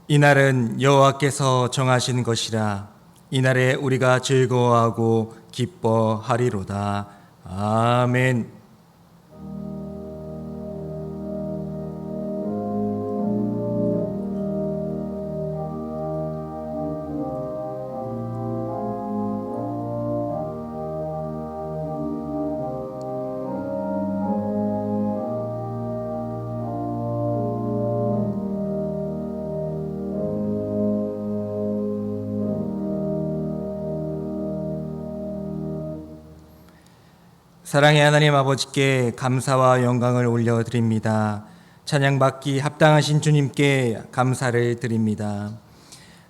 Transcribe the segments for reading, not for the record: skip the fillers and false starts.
이날은 여호와께서 정하신 것이라. 이날에 우리가 즐거워하고 기뻐하리로다. 아멘. 사랑의 하나님 아버지께 감사와 영광을 올려드립니다. 찬양받기 합당하신 주님께 감사를 드립니다.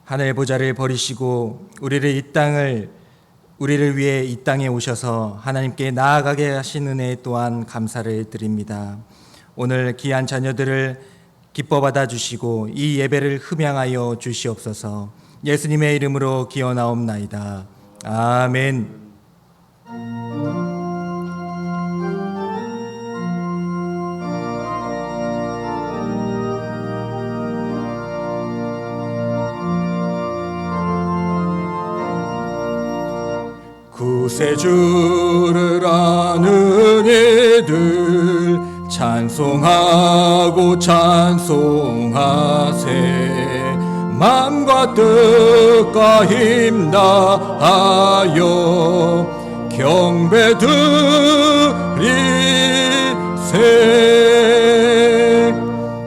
하늘 보좌를 버리시고 우리를 위해 이 땅에 오셔서 하나님께 나아가게 하신 은혜 또한 감사를 드립니다. 오늘 귀한 자녀들을 기뻐 받아주시고 이 예배를 흠양하여 주시옵소서. 예수님의 이름으로 기원하옵나이다. 아멘. 구세주를 아는 이들 찬송하고 찬송하세. 맘과 뜻과 힘 다하여 경배드리세.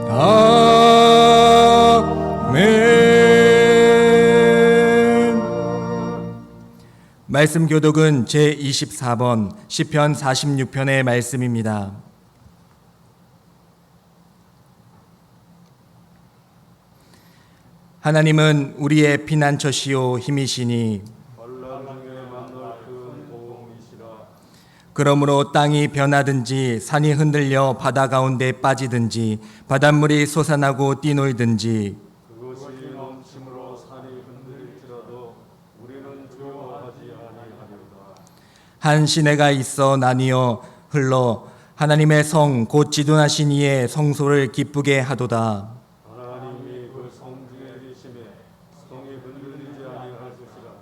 아멘. 말씀 교독은 제24번 시편 46편의 말씀입니다. 하나님은 우리의 피난처시요 힘이시니 그러므로 땅이 변하든지 산이 흔들려 바다 가운데 빠지든지 바닷물이 솟아나고 뛰놀든지 그것이 넘침으로 산이 흔들릴지라도 우리는 두려워하지 아니하리로다. 한 시내가 있어 나뉘어 흘러 하나님의 성 곧 지존하신 이의 성소를 기쁘게 하도다. 하나님이 그 성중에 계심에 성이 흔들리지 아니하시리라.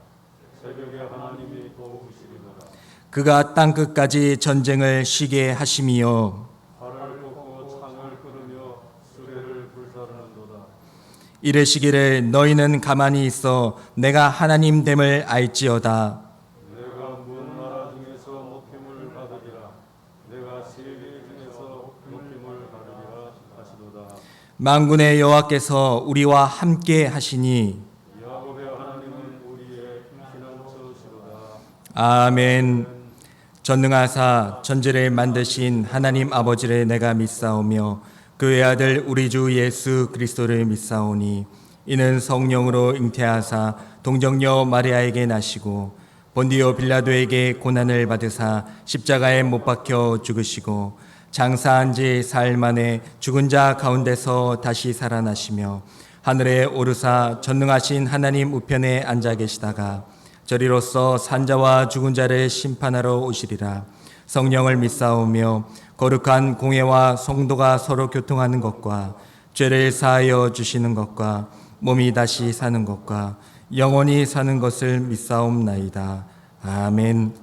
새벽에 하나님이 도우시리로다. 그가 땅 끝까지 전쟁을 쉬게 하심이요 발을 꺾고 창을 끊으며 수레를 불사르는도다. 이르시기를 너희는 가만히 있어 내가 하나님 됨을 알지어다. 내가 문 나라 중에서 높임을 받으리라. 내가 세계 중에서 높임을 받으리라 하시도다. 만군의 여호와께서 우리와 함께 하시니 야곱의 하나님은 우리의 피난처시로다. 아멘. 전능하사 천지를 만드신 하나님 아버지를 내가 믿사오며 그의 아들 우리 주 예수 그리스도를 믿사오니 이는 성령으로 잉태하사 동정녀 마리아에게 나시고 본디오 빌라도에게 고난을 받으사 십자가에 못 박혀 죽으시고 장사한 지 사흘 만에 죽은 자 가운데서 다시 살아나시며 하늘에 오르사 전능하신 하나님 우편에 앉아 계시다가 저리로서 산자와 죽은 자를 심판하러 오시리라. 성령을 믿사오며 거룩한 공회와 성도가 서로 교통하는 것과 죄를 사하여 주시는 것과 몸이 다시 사는 것과 영원히 사는 것을 믿사옵나이다. 아멘.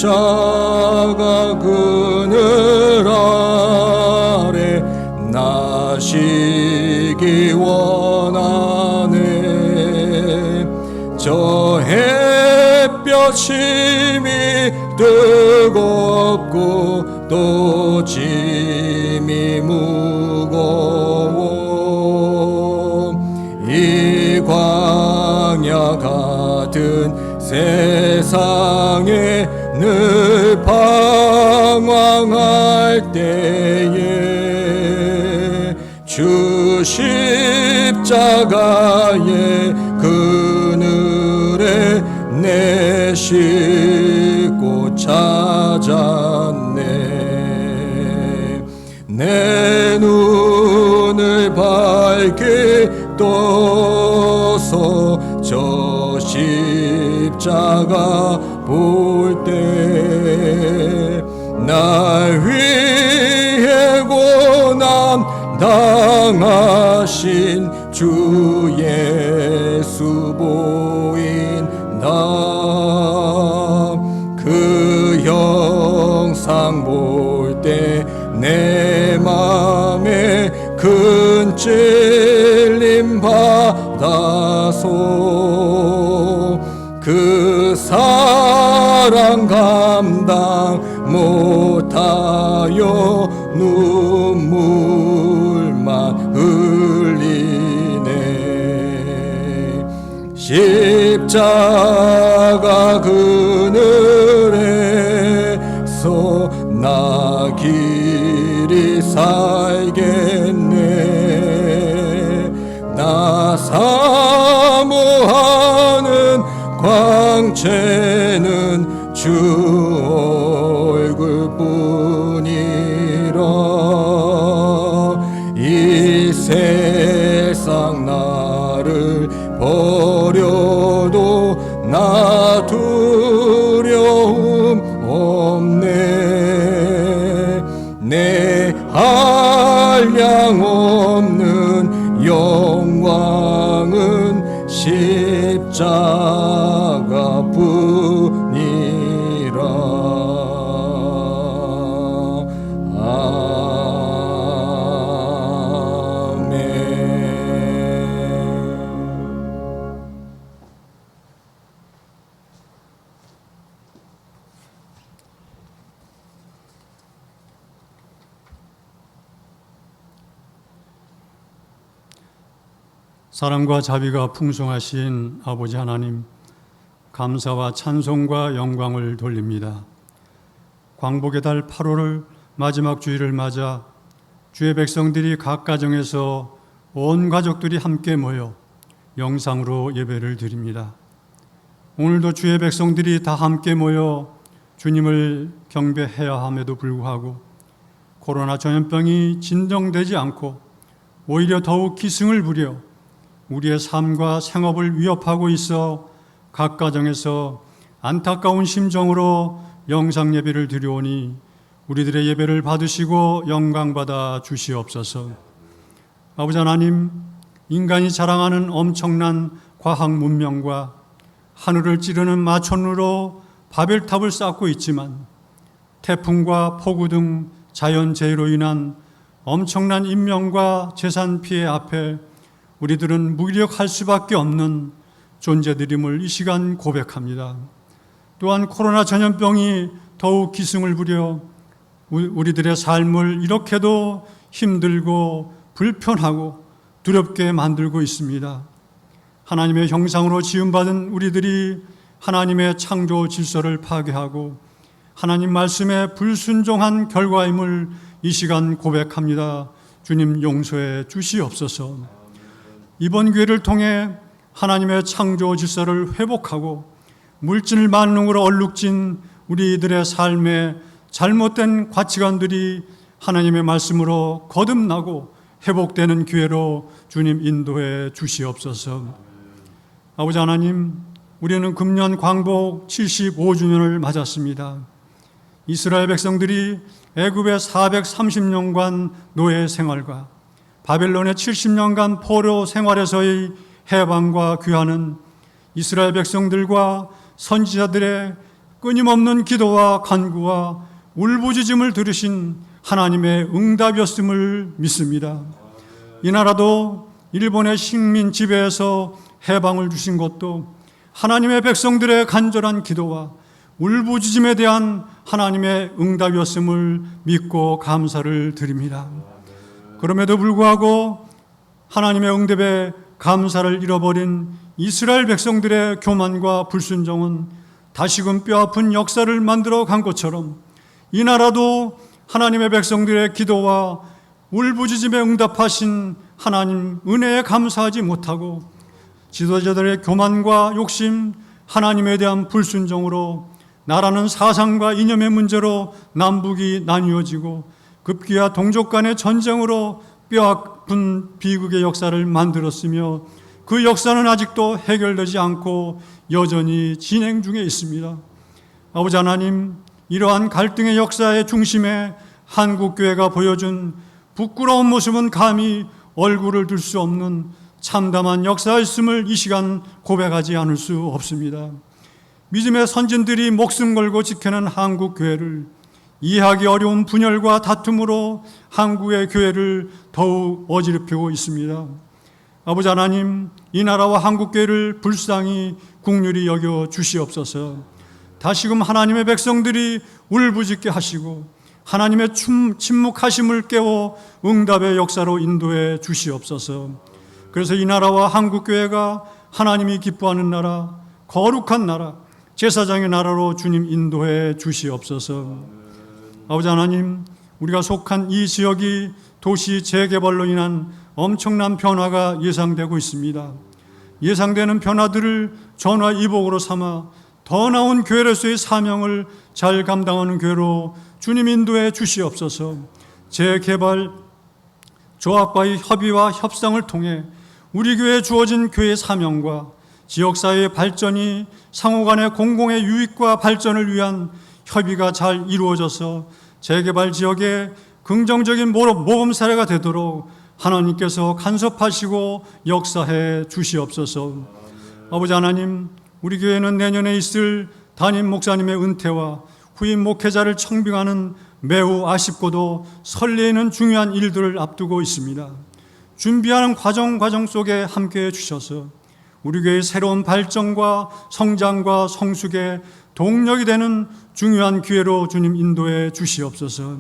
십자가 그늘 아래 나시기 원하네. 저 햇볕 심히 뜨겁고 또 짐이 무거워. 이 광야 같은 세상에 늘 방황할 때에 주 십자가의 그늘에 내 싣고 찾았네. 내 눈을 밝히 내게 떠서 저 십자가 볼 때 날 위해 고난 당하신 주 예수 보인다. 그 영상 볼 때 내 맘에 큰 찔림 받아서 그 사랑 감당 못하여 눈물만 흘리네. 십자가 그늘에서 나 길이 살겠네. 나 사모하는 광채는 주 얼굴뿐이라. 이 세상 나를 버려도 나 두려움 없네. 내 한량 없는 영광은 십자가 뿐이라. 사랑과 자비가 풍성하신 아버지 하나님, 감사와 찬송과 영광을 돌립니다. 광복의 달 8월을 마지막 주일을 맞아 주의 백성들이 각 가정에서 온 가족들이 함께 모여 영상으로 예배를 드립니다. 오늘도 주의 백성들이 다 함께 모여 주님을 경배해야 함에도 불구하고 코로나 전염병이 진정되지 않고 오히려 더욱 기승을 부려 우리의 삶과 생업을 위협하고 있어 각 가정에서 안타까운 심정으로 영상 예배를 드려오니 우리들의 예배를 받으시고 영광받아 주시옵소서. 아버지 하나님, 인간이 자랑하는 엄청난 과학 문명과 하늘을 찌르는 마천루로 바벨탑을 쌓고 있지만 태풍과 폭우 등 자연재해로 인한 엄청난 인명과 재산 피해 앞에 우리들은 무기력할 수밖에 없는 존재들임을 이 시간 고백합니다. 또한 코로나 전염병이 더욱 기승을 부려 우리들의 삶을 이렇게도 힘들고 불편하고 두렵게 만들고 있습니다. 하나님의 형상으로 지음받은 우리들이 하나님의 창조 질서를 파괴하고 하나님 말씀에 불순종한 결과임을 이 시간 고백합니다. 주님 용서해 주시옵소서. 이번 기회를 통해 하나님의 창조 질서를 회복하고 물질 만능으로 얼룩진 우리들의 삶에 잘못된 가치관들이 하나님의 말씀으로 거듭나고 회복되는 기회로 주님 인도해 주시옵소서. 아버지 하나님, 우리는 금년 광복 75주년을 맞았습니다. 이스라엘 백성들이 애굽의 430년간 노예 생활과 바벨론의 70년간 포로 생활에서의 해방과 귀환은 이스라엘 백성들과 선지자들의 끊임없는 기도와 간구와 울부짖음을 들으신 하나님의 응답이었음을 믿습니다. 이 나라도 일본의 식민 지배에서 해방을 주신 것도 하나님의 백성들의 간절한 기도와 울부짖음에 대한 하나님의 응답이었음을 믿고 감사를 드립니다. 그럼에도 불구하고 하나님의 응답에 감사를 잃어버린 이스라엘 백성들의 교만과 불순종은 다시금 뼈아픈 역사를 만들어 간 것처럼 이 나라도 하나님의 백성들의 기도와 울부짖음에 응답하신 하나님 은혜에 감사하지 못하고 지도자들의 교만과 욕심, 하나님에 대한 불순종으로 나라는 사상과 이념의 문제로 남북이 나뉘어지고 급기야 동족 간의 전쟁으로 뼈아픈 비극의 역사를 만들었으며 그 역사는 아직도 해결되지 않고 여전히 진행 중에 있습니다. 아버지 하나님, 이러한 갈등의 역사의 중심에 한국교회가 보여준 부끄러운 모습은 감히 얼굴을 들 수 없는 참담한 역사였음을 이 시간 고백하지 않을 수 없습니다. 믿음의 선진들이 목숨 걸고 지켜낸 한국교회를 이해하기 어려운 분열과 다툼으로 한국의 교회를 더욱 어지럽히고 있습니다. 아버지 하나님, 이 나라와 한국교회를 불쌍히 긍휼히 여겨 주시옵소서. 다시금 하나님의 백성들이 울부짖게 하시고 하나님의 침묵하심을 깨워 응답의 역사로 인도해 주시옵소서. 그래서 이 나라와 한국교회가 하나님이 기뻐하는 나라, 거룩한 나라, 제사장의 나라로 주님 인도해 주시옵소서. 아버지 하나님, 우리가 속한 이 지역이 도시 재개발로 인한 엄청난 변화가 예상되고 있습니다. 예상되는 변화들을 전화위복으로 삼아 더 나은 교회로서의 사명을 잘 감당하는 교회로 주님 인도해 주시옵소서. 재개발 조합과의 협의와 협상을 통해 우리 교회에 주어진 교회의 사명과 지역사회의 발전이 상호간의 공공의 유익과 발전을 위한 협의가 잘 이루어져서 재개발 지역에 긍정적인 모범 사례가 되도록 하나님께서 간섭하시고 역사해 주시옵소서. 아버지 하나님, 우리 교회는 내년에 있을 담임 목사님의 은퇴와 후임 목회자를 청빙하는 매우 아쉽고도 설레이는 중요한 일들을 앞두고 있습니다. 준비하는 과정 속에 함께해 주셔서 우리 교회의 새로운 발전과 성장과 성숙의 동력이 되는 중요한 기회로 주님 인도해 주시옵소서.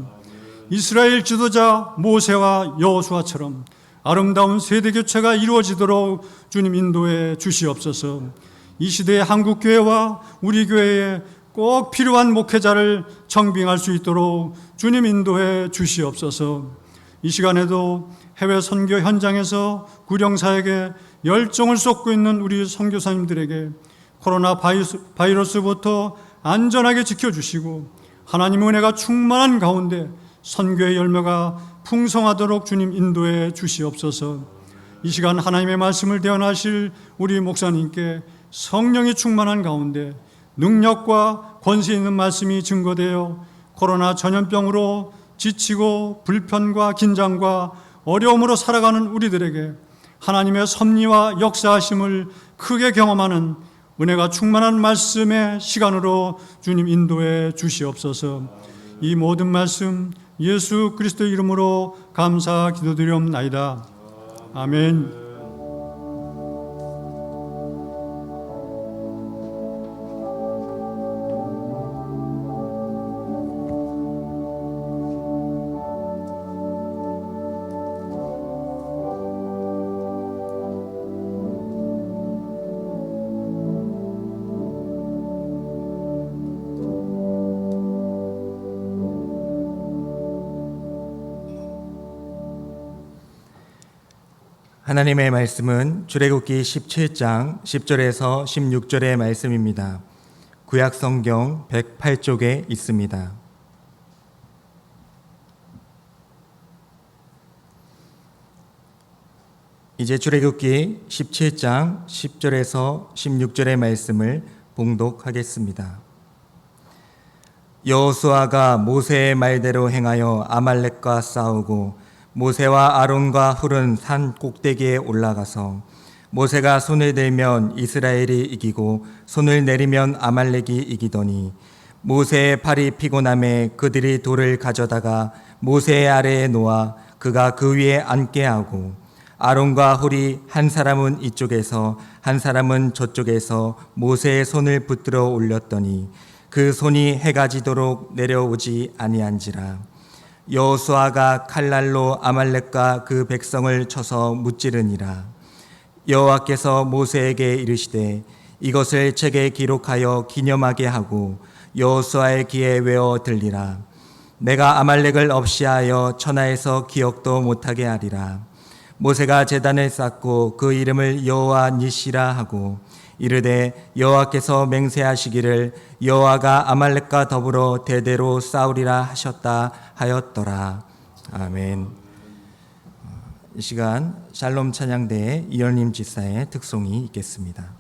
이스라엘 지도자 모세와 여호수아처럼 아름다운 세대교체가 이루어지도록 주님 인도해 주시옵소서. 이 시대의 한국교회와 우리 교회에 꼭 필요한 목회자를 청빙할 수 있도록 주님 인도해 주시옵소서. 이 시간에도 해외 선교 현장에서 구령사에게 열정을 쏟고 있는 우리 선교사님들에게 코로나 바이러스부터 안전하게 지켜주시고 하나님의 은혜가 충만한 가운데 선교의 열매가 풍성하도록 주님 인도해 주시옵소서. 이 시간 하나님의 말씀을 대언하실 우리 목사님께 성령이 충만한 가운데 능력과 권세 있는 말씀이 증거되어 코로나 전염병으로 지치고 불편과 긴장과 어려움으로 살아가는 우리들에게 하나님의 섭리와 역사하심을 크게 경험하는 은혜가 충만한 말씀의 시간으로 주님 인도해 주시옵소서. 이 모든 말씀 예수 그리스도의 이름으로 감사 기도드리옵나이다. 아멘. 하나님의 말씀은 출애굽기 17장 10절에서 16절의 말씀입니다. 구약 성경 108쪽에 있습니다. 이제 출애굽기 17장 10절에서 16절의 말씀을 봉독하겠습니다. 여호수아가 모세의 말대로 행하여 아말렉과 싸우고 모세와 아론과 훌은 산 꼭대기에 올라가서 모세가 손을 들면 이스라엘이 이기고 손을 내리면 아말렉이 이기더니 모세의 팔이 피곤함에 그들이 돌을 가져다가 모세의 아래에 놓아 그가 그 위에 앉게 하고 아론과 훌이 한 사람은 이쪽에서 한 사람은 저쪽에서 모세의 손을 붙들어 올렸더니 그 손이 해가 지도록 내려오지 아니한지라. 여호수아가 칼날로 아말렉과 그 백성을 쳐서 무찌르니라. 여호와께서 모세에게 이르시되 이것을 책에 기록하여 기념하게 하고 여호수아의 귀에 외워 들리라. 내가 아말렉을 없이하여 천하에서 기억도 못하게 하리라. 모세가 제단을 쌓고 그 이름을 여호와 니시라 하고 이르되 여호와께서 맹세하시기를 여호와가 아말렉과 더불어 대대로 싸우리라 하셨다 하였더라. 아멘. 이 시간 샬롬 찬양대의 이열림 지사의 특송이 있겠습니다.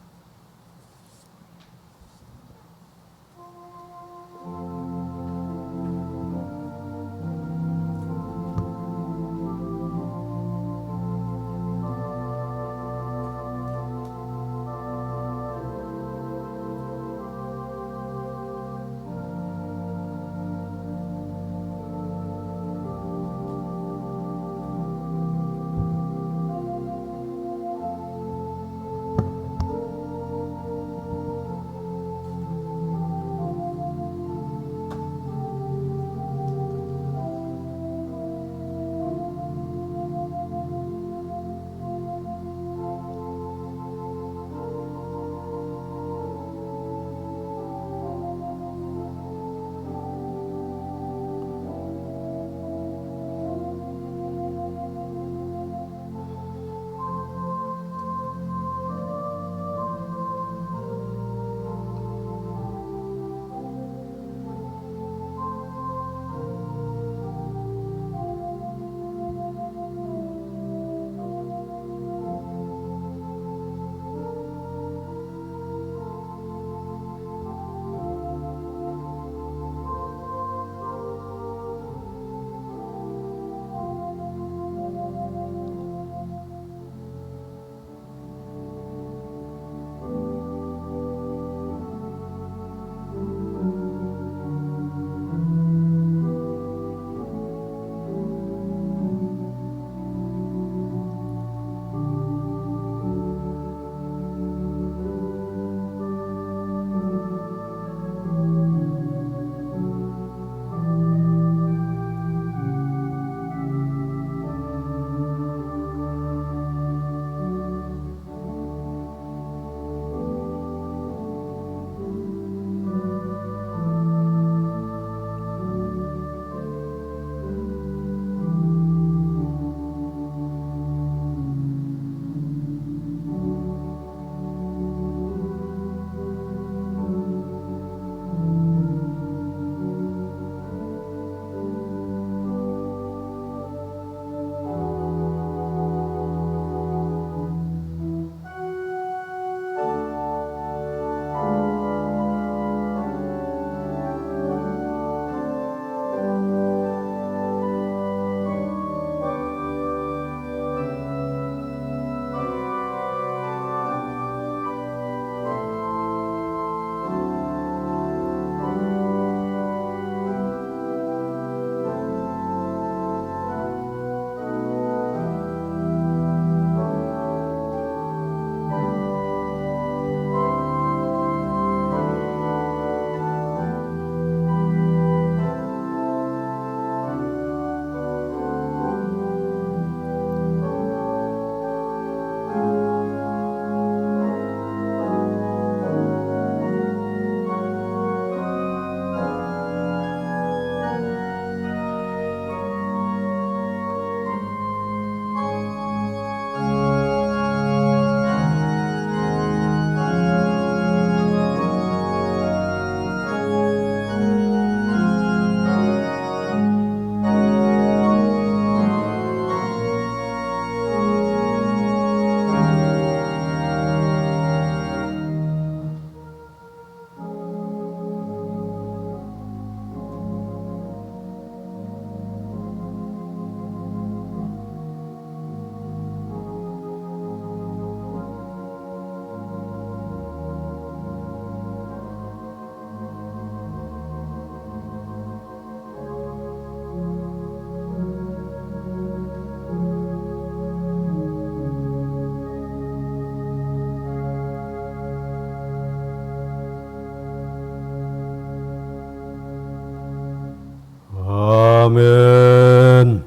아멘.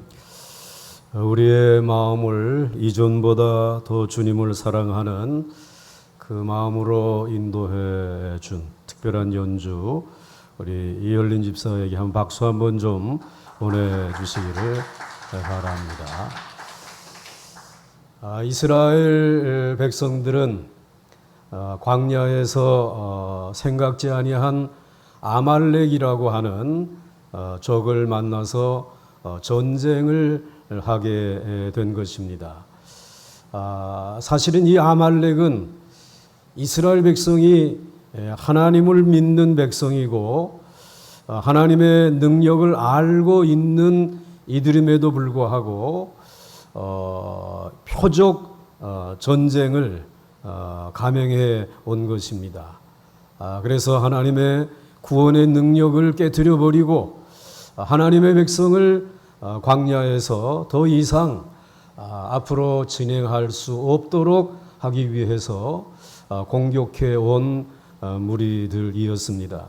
우리의 마음을 이전보다 더 주님을 사랑하는 그 마음으로 인도해 준 특별한 연주, 우리 이열린 집사에게 한 박수 한번 좀 보내주시기를 바랍니다. 이스라엘 백성들은 광야에서 생각지 아니한 아말렉이라고 하는 적을 만나서 전쟁을 하게 된 것입니다. 사실은 이 아말렉은 이스라엘 백성이 하나님을 믿는 백성이고 하나님의 능력을 알고 있는 이들임에도 불구하고 표적 전쟁을 감행해 온 것입니다. 그래서 하나님의 구원의 능력을 깨뜨려 버리고 하나님의 백성을 광야에서 더 이상 앞으로 진행할 수 없도록 하기 위해서 공격해 온 무리들이었습니다.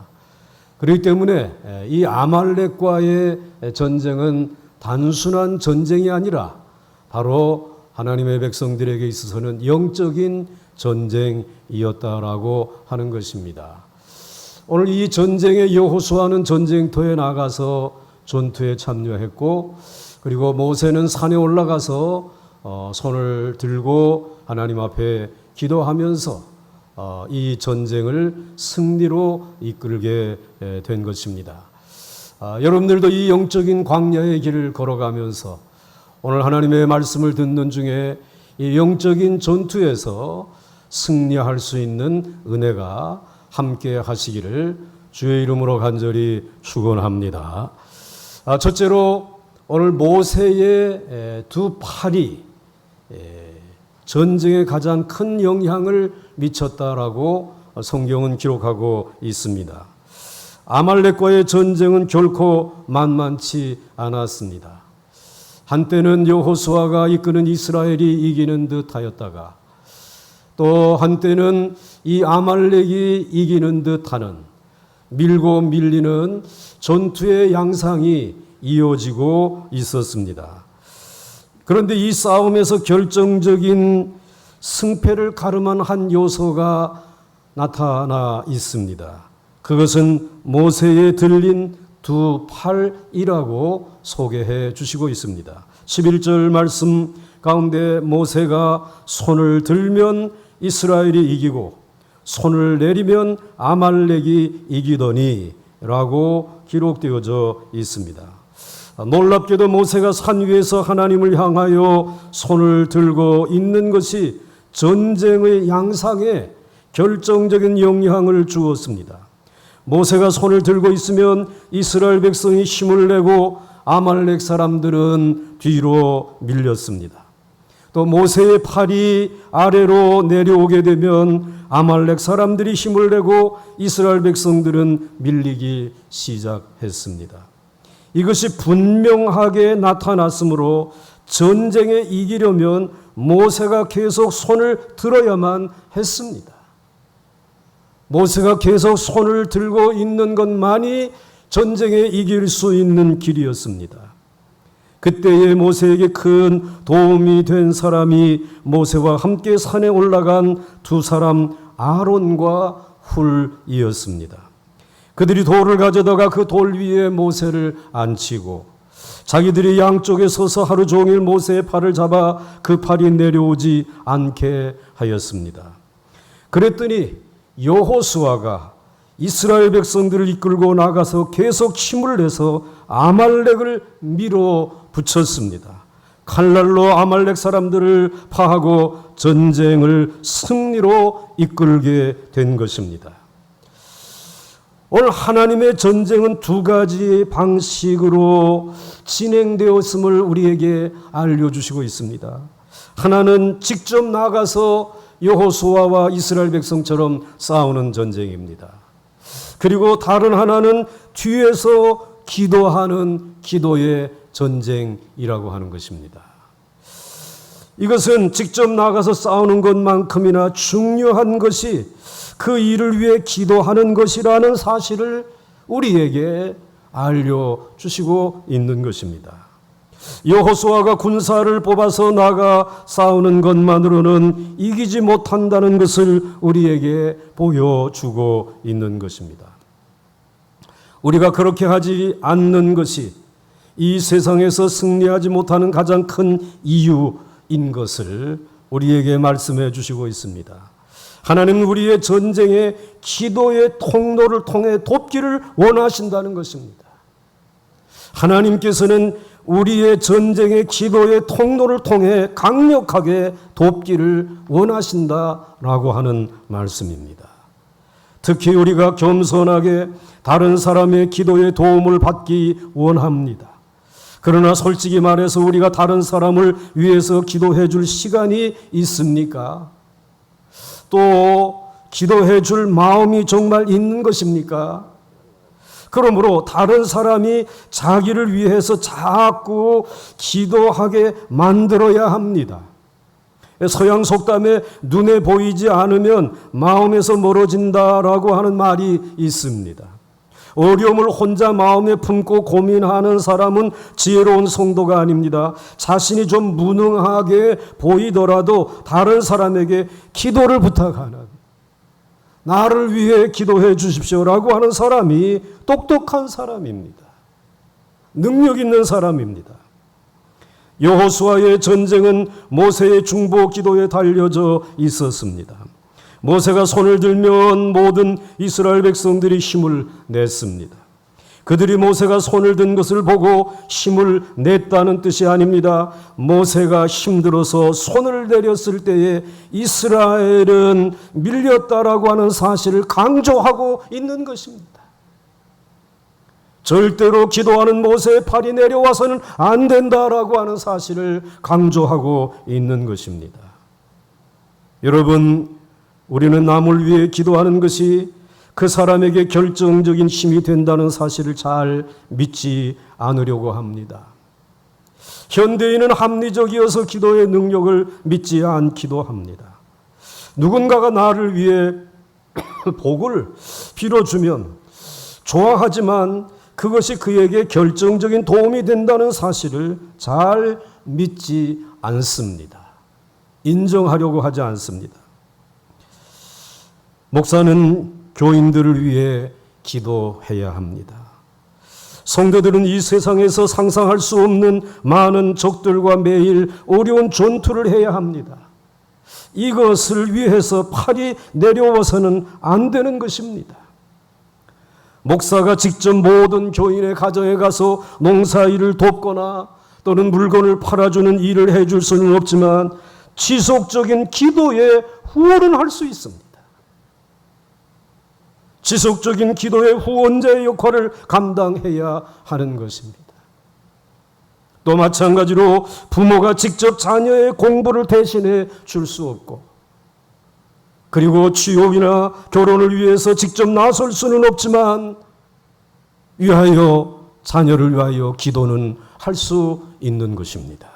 그렇기 때문에 이 아말렉과의 전쟁은 단순한 전쟁이 아니라 바로 하나님의 백성들에게 있어서는 영적인 전쟁이었다라고 하는 것입니다. 오늘 이 전쟁에 여호수아는 전쟁터에 나가서 전투에 참여했고, 그리고 모세는 산에 올라가서 손을 들고 하나님 앞에 기도하면서 이 전쟁을 승리로 이끌게 된 것입니다. 여러분들도 이 영적인 광야의 길을 걸어가면서 오늘 하나님의 말씀을 듣는 중에 이 영적인 전투에서 승리할 수 있는 은혜가 함께 하시기를 주의 이름으로 간절히 축원합니다. 첫째로 오늘 모세의 두 팔이 전쟁에 가장 큰 영향을 미쳤다라고 성경은 기록하고 있습니다. 아말렉과의 전쟁은 결코 만만치 않았습니다. 한때는 여호수아가 이끄는 이스라엘이 이기는 듯 하였다가 또 한때는 이 아말렉이 이기는 듯 하는 밀고 밀리는 전투의 양상이 이어지고 있었습니다. 그런데 이 싸움에서 결정적인 승패를 가름한 한 요소가 나타나 있습니다. 그것은 모세에 들린 두 팔이라고 소개해 주시고 있습니다. 11절 말씀 가운데 모세가 손을 들면 이스라엘이 이기고 손을 내리면 아말렉이 이기더니 라고 기록되어져 있습니다. 놀랍게도 모세가 산 위에서 하나님을 향하여 손을 들고 있는 것이 전쟁의 양상에 결정적인 영향을 주었습니다. 모세가 손을 들고 있으면 이스라엘 백성이 힘을 내고 아말렉 사람들은 뒤로 밀렸습니다. 또 모세의 팔이 아래로 내려오게 되면 아말렉 사람들이 힘을 내고 이스라엘 백성들은 밀리기 시작했습니다. 이것이 분명하게 나타났으므로 전쟁에 이기려면 모세가 계속 손을 들어야만 했습니다. 모세가 계속 손을 들고 있는 것만이 전쟁에 이길 수 있는 길이었습니다. 그때에 모세에게 큰 도움이 된 사람이 모세와 함께 산에 올라간 두 사람 아론과 훌이었습니다. 그들이 돌을 가져다가 그 돌 위에 모세를 앉히고 자기들이 양쪽에 서서 하루 종일 모세의 팔을 잡아 그 팔이 내려오지 않게 하였습니다. 그랬더니 여호수아가 이스라엘 백성들을 이끌고 나가서 계속 힘을 내서 아말렉을 밀어붙였습니다. 칼날로 아말렉 사람들을 파하고 전쟁을 승리로 이끌게 된 것입니다. 오늘 하나님의 전쟁은 두 가지 방식으로 진행되었음을 우리에게 알려주시고 있습니다. 하나는 직접 나가서 여호수아와 이스라엘 백성처럼 싸우는 전쟁입니다. 그리고 다른 하나는 뒤에서 기도하는 기도의 전쟁이라고 하는 것입니다. 이것은 직접 나가서 싸우는 것만큼이나 중요한 것이 그 일을 위해 기도하는 것이라는 사실을 우리에게 알려주시고 있는 것입니다. 여호수아가 군사를 뽑아서 나가 싸우는 것만으로는 이기지 못한다는 것을 우리에게 보여주고 있는 것입니다. 우리가 그렇게 하지 않는 것이 이 세상에서 승리하지 못하는 가장 큰 이유인 것을 우리에게 말씀해 주시고 있습니다. 하나님은 우리의 전쟁에 기도의 통로를 통해 돕기를 원하신다는 것입니다. 하나님께서는 우리의 전쟁의 기도의 통로를 통해 강력하게 돕기를 원하신다라고 하는 말씀입니다. 특히 우리가 겸손하게 다른 사람의 기도에 도움을 받기 원합니다. 그러나 솔직히 말해서 우리가 다른 사람을 위해서 기도해 줄 시간이 있습니까? 또 기도해 줄 마음이 정말 있는 것입니까? 그러므로 다른 사람이 자기를 위해서 자꾸 기도하게 만들어야 합니다. 서양 속담에 눈에 보이지 않으면 마음에서 멀어진다라고 하는 말이 있습니다. 어려움을 혼자 마음에 품고 고민하는 사람은 지혜로운 성도가 아닙니다. 자신이 좀 무능하게 보이더라도 다른 사람에게 기도를 부탁하는, 나를 위해 기도해 주십시오라고 하는 사람이 똑똑한 사람입니다. 능력 있는 사람입니다. 여호수아의 전쟁은 모세의 중보 기도에 달려져 있었습니다. 모세가 손을 들면 모든 이스라엘 백성들이 힘을 냈습니다. 그들이 모세가 손을 든 것을 보고 힘을 냈다는 뜻이 아닙니다. 모세가 힘들어서 손을 내렸을 때에 이스라엘은 밀렸다라고 하는 사실을 강조하고 있는 것입니다. 절대로 기도하는 모세의 팔이 내려와서는 안 된다라고 하는 사실을 강조하고 있는 것입니다. 여러분, 우리는 남을 위해 기도하는 것이 그 사람에게 결정적인 힘이 된다는 사실을 잘 믿지 않으려고 합니다. 현대인은 합리적이어서 기도의 능력을 믿지 않기도 합니다. 누군가가 나를 위해 복을 빌어주면 좋아하지만 그것이 그에게 결정적인 도움이 된다는 사실을 잘 믿지 않습니다. 인정하려고 하지 않습니다. 목사는 교인들을 위해 기도해야 합니다. 성도들은 이 세상에서 상상할 수 없는 많은 적들과 매일 어려운 전투를 해야 합니다. 이것을 위해서 팔이 내려와서는 안 되는 것입니다. 목사가 직접 모든 교인의 가정에 가서 농사일을 돕거나 또는 물건을 팔아주는 일을 해줄 수는 없지만 지속적인 기도에 후원을 할 수 있습니다. 지속적인 기도의 후원자의 역할을 감당해야 하는 것입니다. 또 마찬가지로 부모가 직접 자녀의 공부를 대신해 줄 수 없고, 그리고 취업이나 결혼을 위해서 직접 나설 수는 없지만 자녀를 위하여 기도는 할 수 있는 것입니다.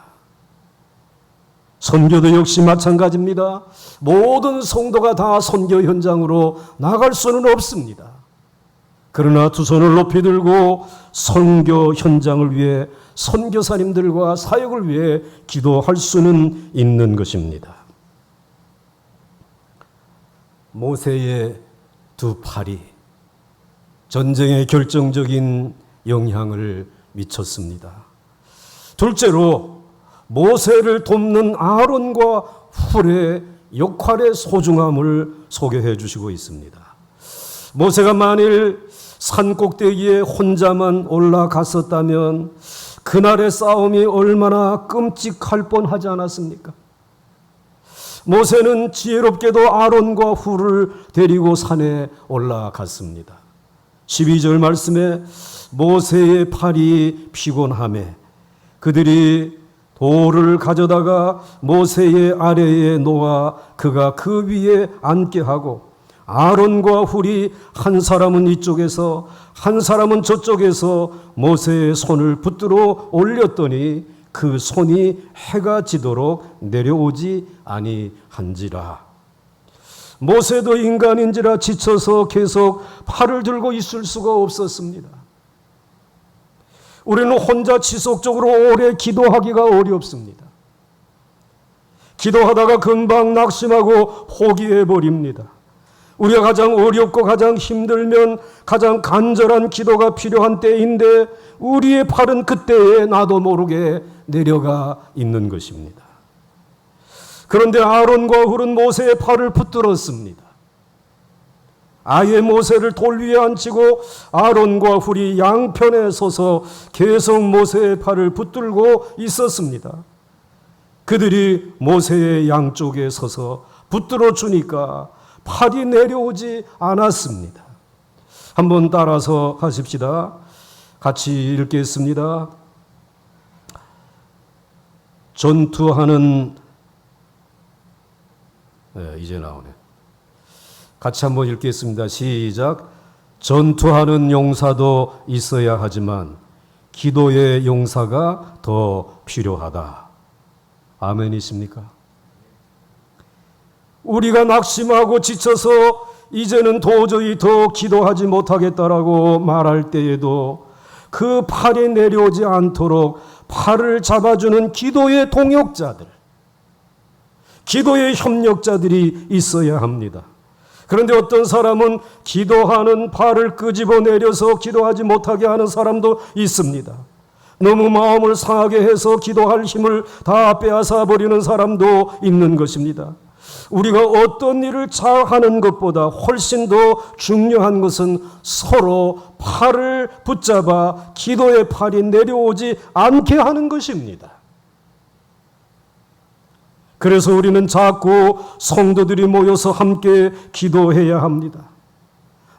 선교도 역시 마찬가지입니다. 모든 성도가 다 선교 현장으로 나갈 수는 없습니다. 그러나 두 손을 높이 들고 선교 현장을 위해 선교사님들과 사역을 위해 기도할 수는 있는 것입니다. 모세의 두 팔이 전쟁에 결정적인 영향을 미쳤습니다. 둘째로 모세를 돕는 아론과 훌의 역할의 소중함을 소개해 주시고 있습니다. 모세가 만일 산 꼭대기에 혼자만 올라갔었다면 그날의 싸움이 얼마나 끔찍할 뻔하지 않았습니까? 모세는 지혜롭게도 아론과 훌을 데리고 산에 올라갔습니다. 12절 말씀에 모세의 팔이 피곤하매 그들이 돌을 가져다가 모세의 아래에 놓아 그가 그 위에 앉게 하고 아론과 훌이 한 사람은 이쪽에서 한 사람은 저쪽에서 모세의 손을 붙들어 올렸더니 그 손이 해가 지도록 내려오지 아니한지라. 모세도 인간인지라 지쳐서 계속 팔을 들고 있을 수가 없었습니다. 우리는 혼자 지속적으로 오래 기도하기가 어렵습니다. 기도하다가 금방 낙심하고 포기해버립니다. 우리가 가장 어렵고 가장 힘들면 가장 간절한 기도가 필요한 때인데 우리의 팔은 그때에 나도 모르게 내려가 있는 것입니다. 그런데 아론과 훌은 모세의 팔을 붙들었습니다. 아예 모세를 돌 위에 앉히고 아론과 훌이 양편에 서서 계속 모세의 팔을 붙들고 있었습니다. 그들이 모세의 양쪽에 서서 붙들어 주니까 팔이 내려오지 않았습니다. 한번 따라서 하십시다. 같이 읽겠습니다. 전투하는 이제 나오네. 같이 한번 읽겠습니다. 시작. 전투하는 용사도 있어야 하지만 기도의 용사가 더 필요하다. 아멘이십니까? 우리가 낙심하고 지쳐서 이제는 도저히 더 기도하지 못하겠다라고 말할 때에도 그 팔이 내려오지 않도록 팔을 잡아주는 기도의 동역자들, 기도의 협력자들이 있어야 합니다. 그런데 어떤 사람은 기도하는 팔을 끄집어 내려서 기도하지 못하게 하는 사람도 있습니다. 너무 마음을 상하게 해서 기도할 힘을 다 빼앗아 버리는 사람도 있는 것입니다. 우리가 어떤 일을 잘하는 것보다 훨씬 더 중요한 것은 서로 팔을 붙잡아 기도의 팔이 내려오지 않게 하는 것입니다. 그래서 우리는 자꾸 성도들이 모여서 함께 기도해야 합니다.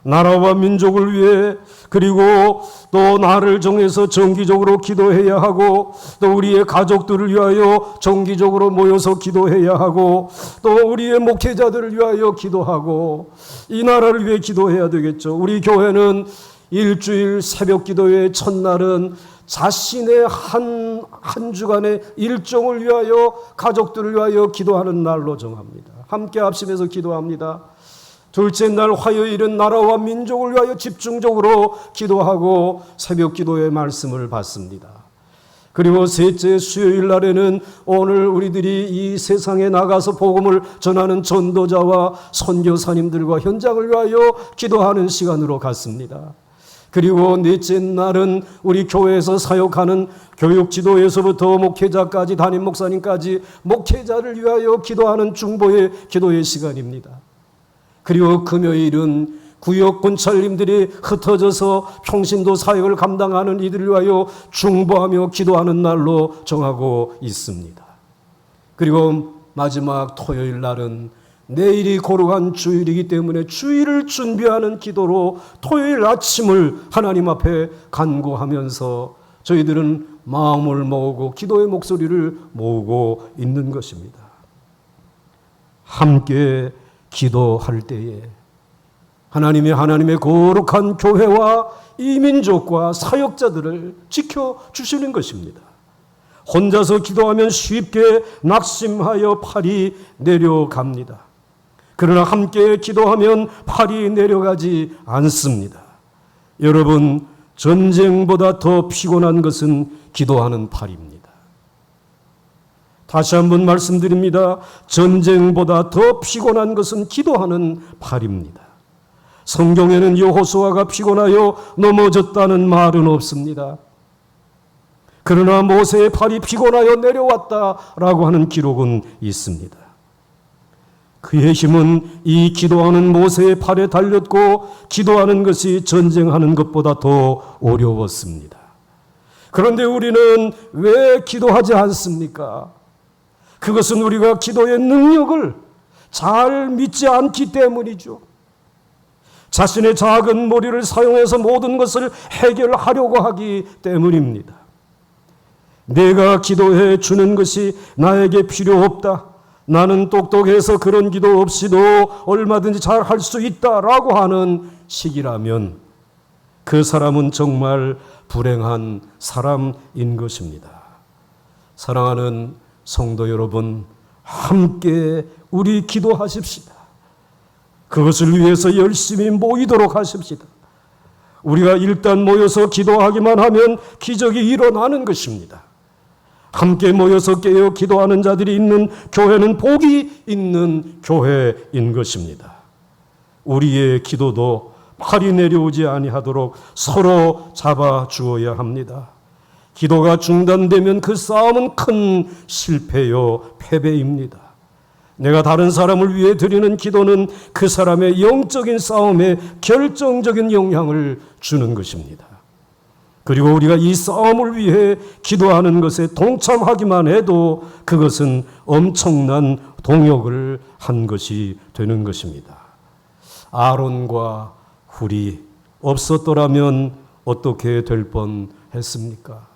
나라와 민족을 위해, 그리고 또 나를 정해서 정기적으로 기도해야 하고, 또 우리의 가족들을 위하여 정기적으로 모여서 기도해야 하고, 또 우리의 목회자들을 위하여 기도하고, 이 나라를 위해 기도해야 되겠죠. 우리 교회는 일주일 새벽 기도회 첫날은 자신의 한 주간의 일정을 위하여, 가족들을 위하여 기도하는 날로 정합니다. 함께 합심해서 기도합니다. 둘째 날 화요일은 나라와 민족을 위하여 집중적으로 기도하고 새벽 기도의 말씀을 받습니다. 그리고 셋째 수요일 날에는 오늘 우리들이 이 세상에 나가서 복음을 전하는 전도자와 선교사님들과 현장을 위하여 기도하는 시간으로 갔습니다. 그리고 넷째 날은 우리 교회에서 사역하는 교육지도에서부터 목회자까지, 담임 목사님까지 목회자를 위하여 기도하는 중보의 기도의 시간입니다. 그리고 금요일은 구역 군찰님들이 흩어져서 평신도 사역을 감당하는 이들을 위하여 중보하며 기도하는 날로 정하고 있습니다. 그리고 마지막 토요일 날은 내일이 거룩한 주일이기 때문에 주일을 준비하는 기도로 토요일 아침을 하나님 앞에 간구하면서 저희들은 마음을 모으고 기도의 목소리를 모으고 있는 것입니다. 함께 기도할 때에 하나님의 거룩한 교회와 이 민족과 사역자들을 지켜주시는 것입니다. 혼자서 기도하면 쉽게 낙심하여 팔이 내려갑니다. 그러나 함께 기도하면 팔이 내려가지 않습니다. 여러분, 전쟁보다 더 피곤한 것은 기도하는 팔입니다. 다시 한번 말씀드립니다. 전쟁보다 더 피곤한 것은 기도하는 팔입니다. 성경에는 여호수아가 피곤하여 넘어졌다는 말은 없습니다. 그러나 모세의 팔이 피곤하여 내려왔다라고 하는 기록은 있습니다. 그의 힘은 이 기도하는 모세의 팔에 달렸고 기도하는 것이 전쟁하는 것보다 더 어려웠습니다. 그런데 우리는 왜 기도하지 않습니까? 그것은 우리가 기도의 능력을 잘 믿지 않기 때문이죠. 자신의 작은 머리를 사용해서 모든 것을 해결하려고 하기 때문입니다. 내가 기도해 주는 것이 나에게 필요 없다. 나는 똑똑해서 그런 기도 없이도 얼마든지 잘 할 수 있다라고 하는 식이라면 그 사람은 정말 불행한 사람인 것입니다. 사랑하는 성도 여러분, 함께 우리 기도하십시다. 그것을 위해서 열심히 모이도록 하십시다. 우리가 일단 모여서 기도하기만 하면 기적이 일어나는 것입니다. 함께 모여서 깨어 기도하는 자들이 있는 교회는 복이 있는 교회인 것입니다. 우리의 기도도 팔이 내려오지 아니하도록 서로 잡아주어야 합니다. 기도가 중단되면 그 싸움은 큰 실패요, 패배입니다. 내가 다른 사람을 위해 드리는 기도는 그 사람의 영적인 싸움에 결정적인 영향을 주는 것입니다. 그리고 우리가 이 싸움을 위해 기도하는 것에 동참하기만 해도 그것은 엄청난 동역을 한 것이 되는 것입니다. 아론과 훌이 없었더라면 어떻게 될 뻔했습니까?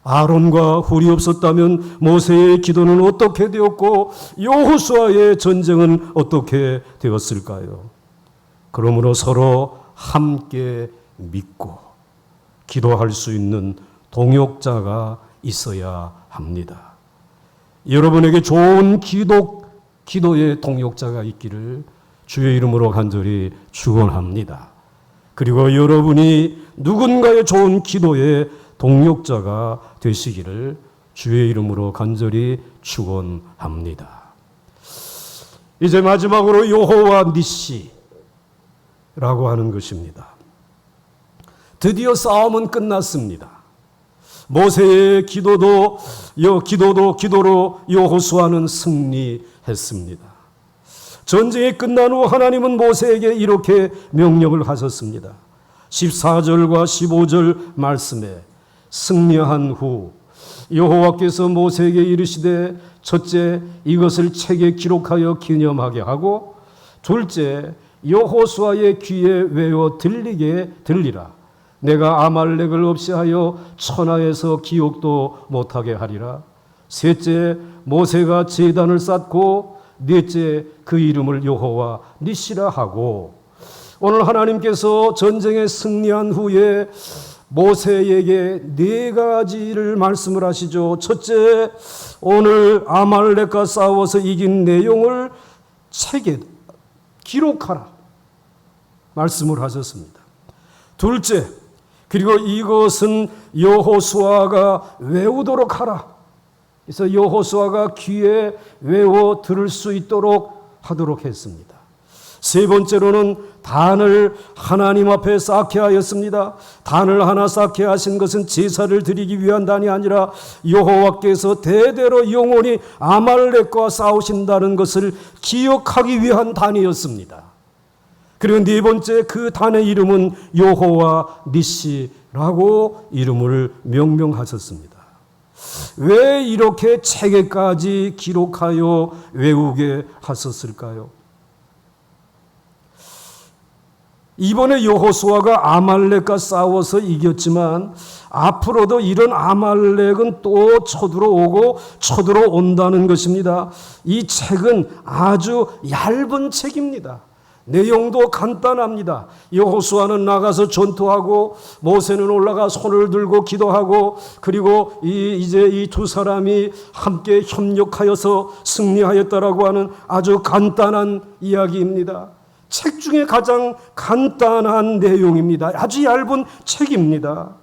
아론과 훌이 없었다면 모세의 기도는 어떻게 되었고 여호수아의 전쟁은 어떻게 되었을까요? 그러므로 서로 함께 믿고 기도할 수 있는 동역자가 있어야 합니다. 여러분에게 좋은 기도의 동역자가 있기를 주의 이름으로 간절히 축원합니다. 그리고 여러분이 누군가의 좋은 기도의 동역자가 되시기를 주의 이름으로 간절히 축원합니다. 이제 마지막으로 여호와 니시라고 하는 것입니다. 드디어 싸움은 끝났습니다. 모세의 기도로 여호수아는 승리했습니다. 전쟁이 끝난 후 하나님은 모세에게 이렇게 명령을 하셨습니다. 14절과 15절 말씀에 승리한 후 여호와께서 모세에게 이르시되 첫째 이것을 책에 기록하여 기념하게 하고 둘째 여호수아의 귀에 외워 들리라. 내가 아말렉을 없이 하여 천하에서 기억도 못하게 하리라. 셋째 모세가 제단을 쌓고 넷째 그 이름을 여호와 니시라 하고 오늘 하나님께서 전쟁에 승리한 후에 모세에게 네 가지를 말씀을 하시죠. 첫째, 오늘 아말렉과 싸워서 이긴 내용을 책에 기록하라 말씀을 하셨습니다. 둘째, 그리고 이것은 여호수아가 외우도록 하라. 그래서 여호수아가 귀에 외워 들을 수 있도록 하도록 했습니다. 세 번째로는 단을 하나님 앞에 쌓게 하였습니다. 단을 하나 쌓게 하신 것은 제사를 드리기 위한 단이 아니라 여호와께서 대대로 영원히 아말렉과 싸우신다는 것을 기억하기 위한 단이었습니다. 그리고 네 번째 그 단의 이름은 여호와 니시라고 이름을 명명하셨습니다. 왜 이렇게 책에까지 기록하여 외우게 하셨을까요? 이번에 여호수아가 아말렉과 싸워서 이겼지만 앞으로도 이런 아말렉은 또 쳐들어오고 쳐들어온다는 것입니다. 이 책은 아주 얇은 책입니다. 내용도 간단합니다. 여호수아는 나가서 전투하고 모세는 올라가 손을 들고 기도하고 그리고 이제 이 두 사람이 함께 협력하여서 승리하였다라고 하는 아주 간단한 이야기입니다. 책 중에 가장 간단한 내용입니다. 아주 얇은 책입니다.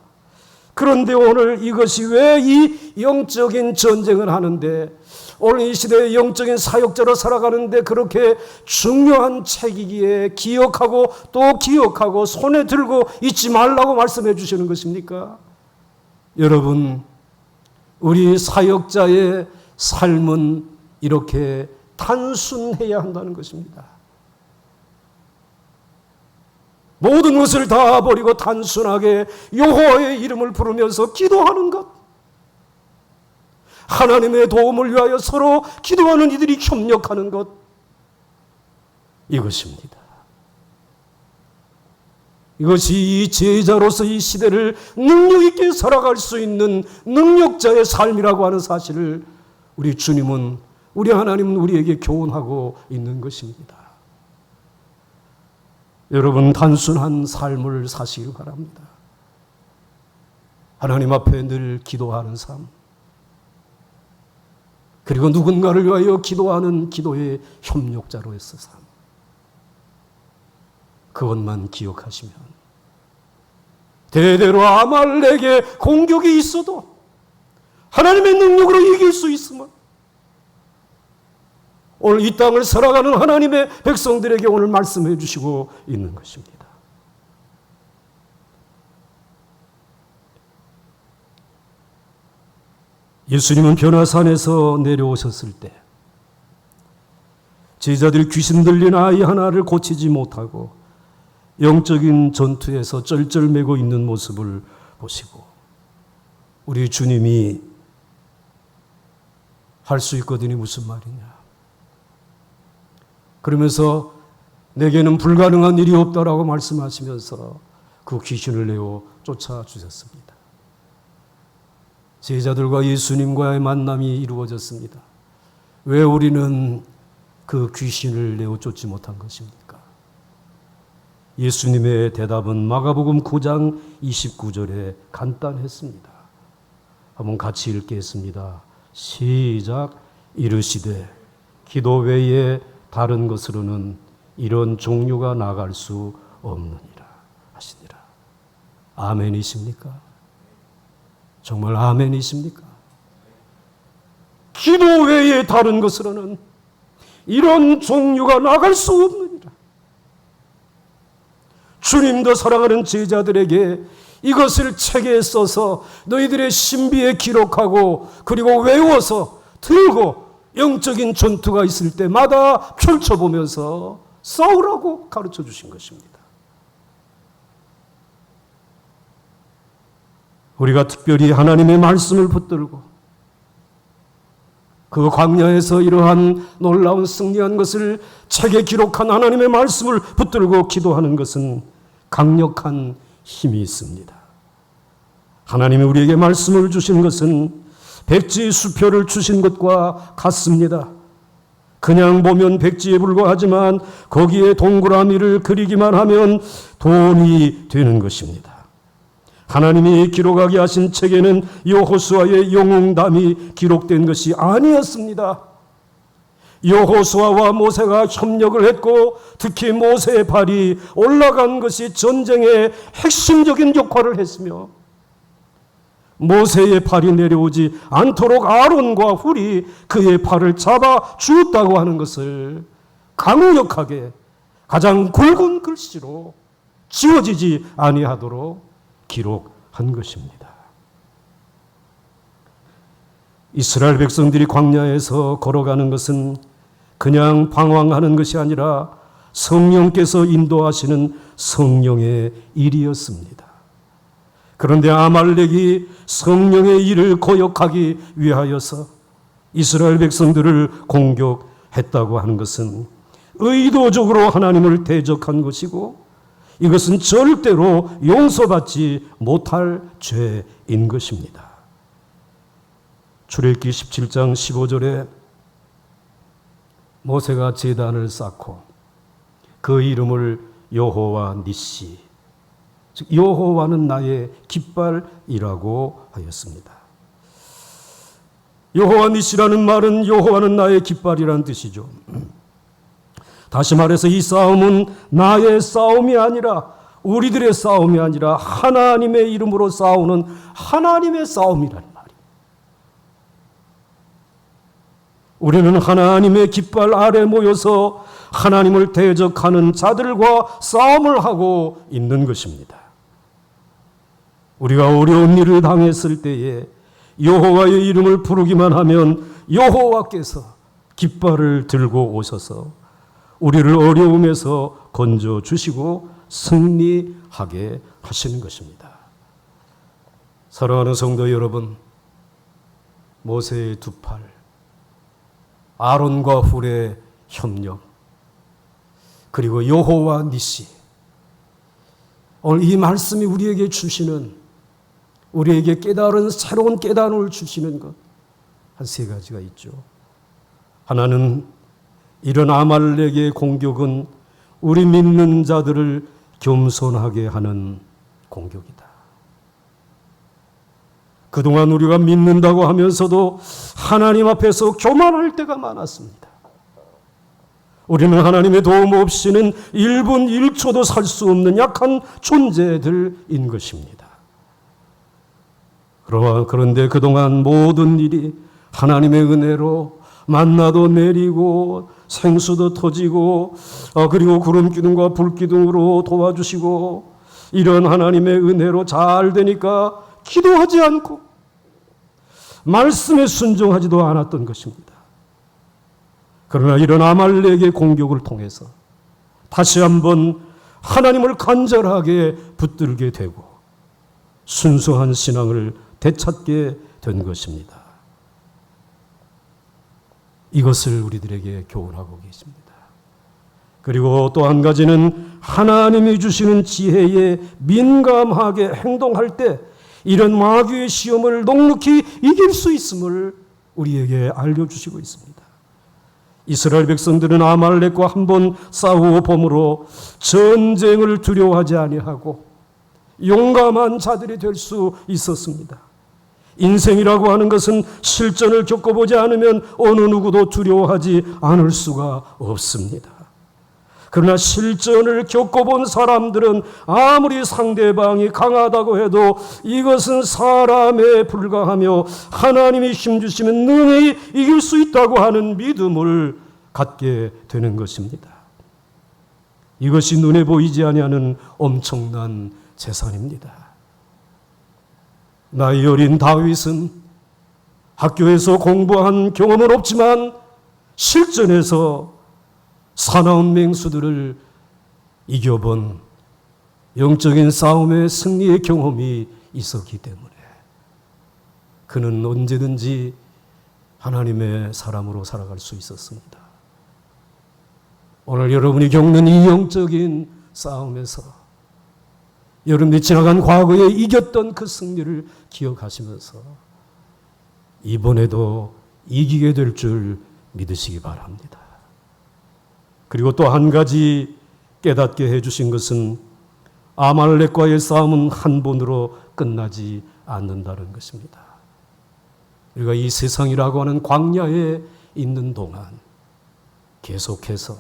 그런데 오늘 이것이 왜 이 영적인 전쟁을 하는데 오늘 이 시대의 영적인 사역자로 살아가는데 그렇게 중요한 책이기에 기억하고 또 기억하고 손에 들고 잊지 말라고 말씀해 주시는 것입니까? 여러분, 우리 사역자의 삶은 이렇게 단순해야 한다는 것입니다. 모든 것을 다 버리고 단순하게 여호와의 이름을 부르면서 기도하는 것, 하나님의 도움을 위하여 서로 기도하는 이들이 협력하는 것, 이것입니다. 이것이 이 제자로서 이 시대를 능력 있게 살아갈 수 있는 능력자의 삶이라고 하는 사실을 우리 주님은, 우리 하나님은 우리에게 교훈하고 있는 것입니다. 여러분, 단순한 삶을 사시길 바랍니다. 하나님 앞에 늘 기도하는 삶, 그리고 누군가를 위하여 기도하는 기도의 협력자로서 삶, 그것만 기억하시면 대대로 아말렉의 공격이 있어도 하나님의 능력으로 이길 수 있음을 오늘 이 땅을 살아가는 하나님의 백성들에게 오늘 말씀해 주시고 있는 것입니다. 예수님은 변화산에서 내려오셨을 때 제자들이 귀신 들린 아이 하나를 고치지 못하고 영적인 전투에서 쩔쩔매고 있는 모습을 보시고 우리 주님이 할 수 있거든이 무슨 말이냐. 그러면서 내게는 불가능한 일이 없다라고 말씀하시면서 그 귀신을 내어 쫓아주셨습니다. 제자들과 예수님과의 만남이 이루어졌습니다. 왜 우리는 그 귀신을 내어 쫓지 못한 것입니까? 예수님의 대답은 마가복음 9장 29절에 간단했습니다. 한번 같이 읽겠습니다. 시작. 이르시되 기도 외에 다른 것으로는 이런 종류가 나갈 수 없느니라 하시니라. 아멘이십니까? 정말 아멘이십니까? 기도 외에 다른 것으로는 이런 종류가 나갈 수 없느니라. 주님도 사랑하는 제자들에게 이것을 책에 써서 너희들의 신비에 기록하고 그리고 외워서 들고 영적인 전투가 있을 때마다 펼쳐보면서 싸우라고 가르쳐 주신 것입니다. 우리가 특별히 하나님의 말씀을 붙들고 그 광야에서 이러한 놀라운 승리한 것을 책에 기록한 하나님의 말씀을 붙들고 기도하는 것은 강력한 힘이 있습니다. 하나님이 우리에게 말씀을 주신 것은 백지 수표를 주신 것과 같습니다. 그냥 보면 백지에 불과하지만 거기에 동그라미를 그리기만 하면 돈이 되는 것입니다. 하나님이 기록하게 하신 책에는 여호수아의 영웅담이 기록된 것이 아니었습니다. 여호수아와 모세가 협력을 했고 특히 모세의 발이 올라간 것이 전쟁의 핵심적인 역할을 했으며 모세의 발이 내려오지 않도록 아론과 훌이 그의 발을 잡아 주었다고 하는 것을 강력하게 가장 굵은 글씨로 지워지지 아니하도록 기록한 것입니다. 이스라엘 백성들이 광야에서 걸어가는 것은 그냥 방황하는 것이 아니라 성령께서 인도하시는 성령의 일이었습니다. 그런데 아말렉이 성령의 일을 거역하기 위하여서 이스라엘 백성들을 공격했다고 하는 것은 의도적으로 하나님을 대적한 것이고 이것은 절대로 용서받지 못할 죄인 것입니다. 출애굽기 17장 15절에 모세가 제단을 쌓고 그 이름을 여호와 니시, 즉 여호와는 나의 깃발이라고 하였습니다. 여호와 니시라는 말은 여호와는 나의 깃발이라는 뜻이죠. 다시 말해서 이 싸움은 나의 싸움이 아니라 우리들의 싸움이 아니라 하나님의 이름으로 싸우는 하나님의 싸움이라는 말이에요. 우리는 하나님의 깃발 아래 모여서 하나님을 대적하는 자들과 싸움을 하고 있는 것입니다. 우리가 어려운 일을 당했을 때에 여호와의 이름을 부르기만 하면 여호와께서 깃발을 들고 오셔서 우리를 어려움에서 건져주시고 승리하게 하시는 것입니다. 사랑하는 성도 여러분, 모세의 두 팔, 아론과 훌의 협력, 그리고 여호와 니시, 오늘 이 말씀이 우리에게 주시는, 우리에게 깨달은 새로운 깨달음을 주시는 것 한 세 가지가 있죠. 하나는 이런 아말렉의 공격은 우리 믿는 자들을 겸손하게 하는 공격이다. 그동안 우리가 믿는다고 하면서도 하나님 앞에서 교만할 때가 많았습니다. 우리는 하나님의 도움 없이는 1분 1초도 살 수 없는 약한 존재들인 것입니다. 그런데 그동안 모든 일이 하나님의 은혜로 만나도 내리고 생수도 터지고 그리고 구름 기둥과 불 기둥으로 도와주시고 이런 하나님의 은혜로 잘 되니까 기도하지 않고 말씀에 순종하지도 않았던 것입니다. 그러나 이런 아말렉의 공격을 통해서 다시 한번 하나님을 간절하게 붙들게 되고 순수한 신앙을 되찾게 된 것입니다. 이것을 우리들에게 교훈하고 계십니다. 그리고 또 한 가지는 하나님이 주시는 지혜에 민감하게 행동할 때 이런 마귀의 시험을 넉넉히 이길 수 있음을 우리에게 알려주시고 있습니다. 이스라엘 백성들은 아말렉과 한번 싸우어 봄으로 전쟁을 두려워하지 아니하고 용감한 자들이 될 수 있었습니다. 인생이라고 하는 것은 실전을 겪어보지 않으면 어느 누구도 두려워하지 않을 수가 없습니다. 그러나 실전을 겪어본 사람들은 아무리 상대방이 강하다고 해도 이것은 사람에 불과하며 하나님이 힘주시면 능히 이길 수 있다고 하는 믿음을 갖게 되는 것입니다. 이것이 눈에 보이지 아니하는 엄청난 재산입니다. 나이 어린 다윗은 학교에서 공부한 경험은 없지만 실전에서 사나운 맹수들을 이겨본 영적인 싸움의 승리의 경험이 있었기 때문에 그는 언제든지 하나님의 사람으로 살아갈 수 있었습니다. 오늘 여러분이 겪는 이 영적인 싸움에서 여러분이 지나간 과거에 이겼던 그 승리를 기억하시면서 이번에도 이기게 될 줄 믿으시기 바랍니다. 그리고 또 한 가지 깨닫게 해주신 것은 아말렉과의 싸움은 한 번으로 끝나지 않는다는 것입니다. 우리가 이 세상이라고 하는 광야에 있는 동안 계속해서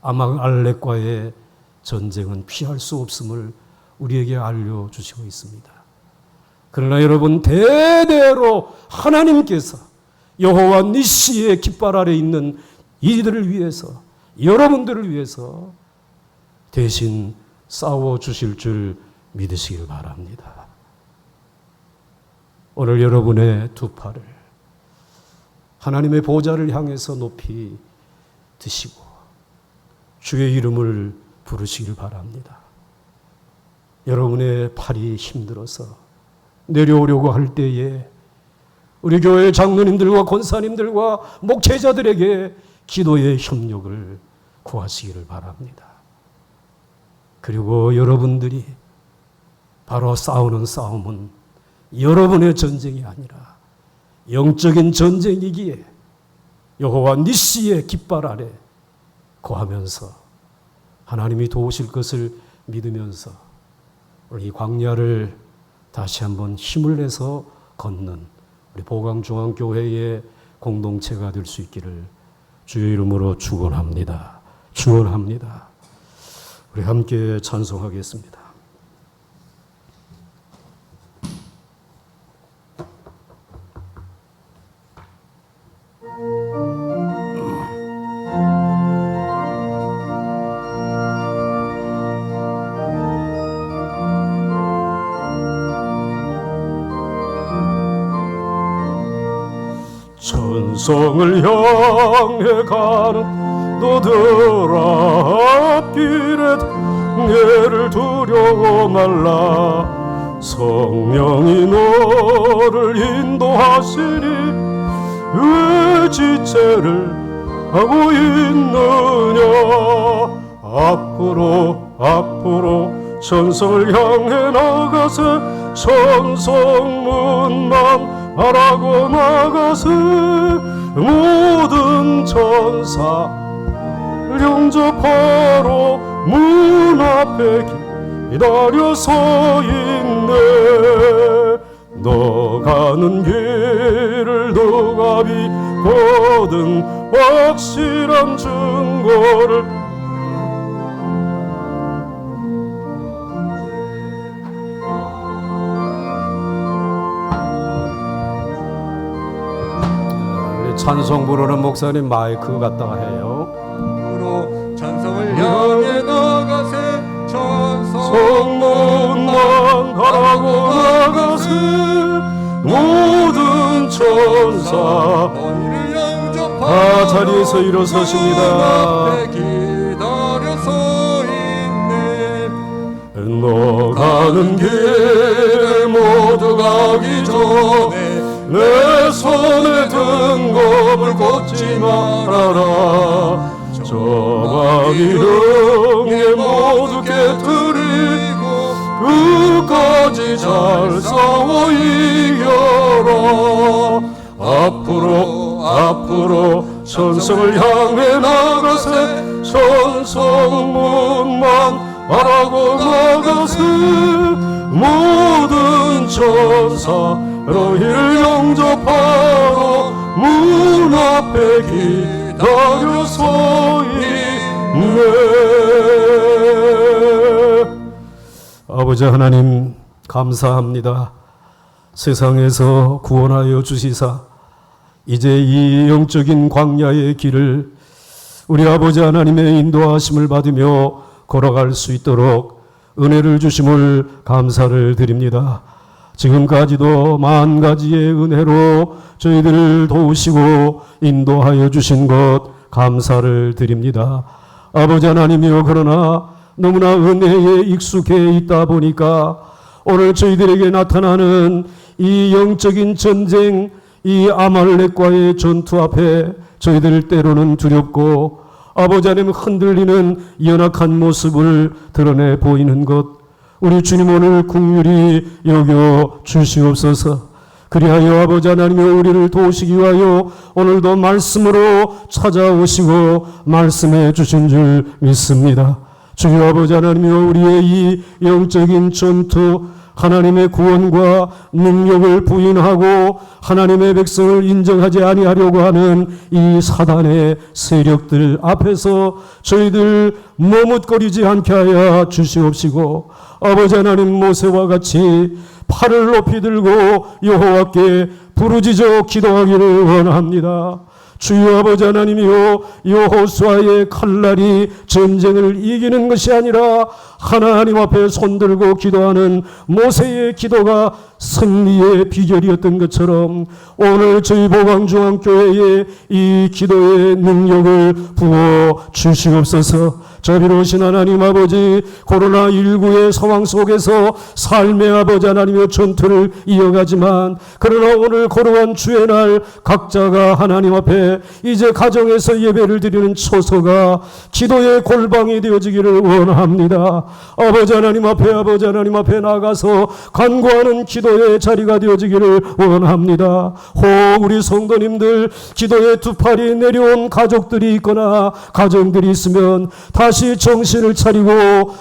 아말렉과의 전쟁은 피할 수 없음을 우리에게 알려주시고 있습니다. 그러나 여러분, 대대로 하나님께서 여호와 니시의 깃발 아래 있는 이들을 위해서, 여러분들을 위해서 대신 싸워주실 줄 믿으시길 바랍니다. 오늘 여러분의 두 팔을 하나님의 보좌를 향해서 높이 드시고 주의 이름을 부르시길 바랍니다. 여러분의 팔이 힘들어서 내려오려고 할 때에 우리 교회 장로님들과 권사님들과 목회자들에게 기도의 협력을 구하시기를 바랍니다. 그리고 여러분들이 바로 싸우는 싸움은 여러분의 전쟁이 아니라 영적인 전쟁이기에 여호와 니시의 깃발 아래 거하면서 하나님이 도우실 것을 믿으면서 우리 이 광야를 다시 한번 힘을 내서 걷는 우리 보강중앙교회의 공동체가 될 수 있기를 주의 이름으로 축원합니다. 축원합니다. 우리 함께 찬송하겠습니다. 천성을 향해 가는 너들아 앞길에 내를 두려워 말라. 성령이 너를 인도하시니 왜 지체를 하고 있느냐. 앞으로 천성을 향해 나가세. 천성문만 바라고 나가세. 모든 천사 영접하러 문 앞에 기다려 서 있네. 너 가는 길을 누가 믿거든 확실한 증거를 찬송 부르는 목사님 마이크 갖다가 해요. 천성을 향해 나가세. 성문만 바라고 나가세. 모든 천사 너희를 영접하라. 다 자리에서 일어서십니다. 앞에 기다려서 있네. 너가는 길 모두 가기 전에 내 손에 든 겁을 걷지 말아라. 저방 이름에 모두 깨뜨리고 끝까지 잘 싸워 이겨라. 앞으로 천성을 향해 나가세. 천성문만 바라고 나가세. 모든 천사 너희를 영접하러 문 앞에 기다려서 있네. 아버지 하나님 감사합니다. 세상에서 구원하여 주시사 이제 이 영적인 광야의 길을 우리 아버지 하나님의 인도하심을 받으며 걸어갈 수 있도록 은혜를 주심을 감사를 드립니다. 지금까지도 만 가지의 은혜로 저희들을 도우시고 인도하여 주신 것 감사를 드립니다. 아버지 하나님이여, 그러나 너무나 은혜에 익숙해 있다 보니까 오늘 저희들에게 나타나는 이 영적인 전쟁, 이 아말렉과의 전투 앞에 저희들 때로는 두렵고 아버지 하나님 흔들리는 연약한 모습을 드러내 보이는 것, 우리 주님 오늘 긍휼히 여겨 주시옵소서. 그리하여 아버지 하나님이 우리를 도우시기 위하여 오늘도 말씀으로 찾아오시고 말씀해 주신 줄 믿습니다. 주여 아버지 하나님이 우리의 이 영적인 전투, 하나님의 구원과 능력을 부인하고 하나님의 백성을 인정하지 아니하려고 하는 이 사단의 세력들 앞에서 저희들 머뭇거리지 않게 하여 주시옵시고, 아버지 하나님 모세와 같이 팔을 높이 들고 여호와께 부르짖어 기도하기를 원합니다. 주여 아버지 하나님이요, 여호수아의 칼날이 전쟁을 이기는 것이 아니라 하나님 앞에 손들고 기도하는 모세의 기도가 승리의 비결이었던 것처럼 오늘 저희 보강중앙교회에 이 기도의 능력을 부어 주시옵소서. 자비로우신 하나님 아버지, 코로나19의 상황 속에서 삶의 아버지 하나님의 전투를 이어가지만, 그러나 오늘 거룩한 주의 날 각자가 하나님 앞에 이제 가정에서 예배를 드리는 처소가 기도의 골방이 되어지기를 원합니다. 아버지 하나님 앞에 나가서 간구하는 기도의 자리가 되어지기를 원합니다. 혹 우리 성도님들 기도의 두 팔이 내려온 가족들이 있거나 가정들이 있으면 다시 정신을 차리고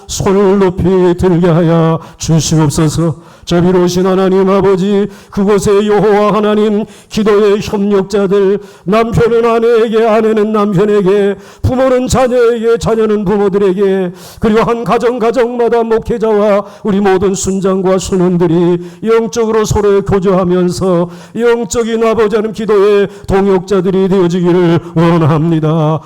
손을 높이 들게 하여 주시옵소서. 자비로우신 하나님 아버지, 그곳에 여호와 하나님 기도의 협력자들, 남편은 아내에게, 아내는 남편에게, 부모는 자녀에게, 자녀는 부모들에게, 그리고 한 가정마다 목회자와 우리 모든 순장과 순원들이 영적으로 서로 교조하면서 영적인 아버지 하나님 기도의 동역자들이 되어지기를 원합니다.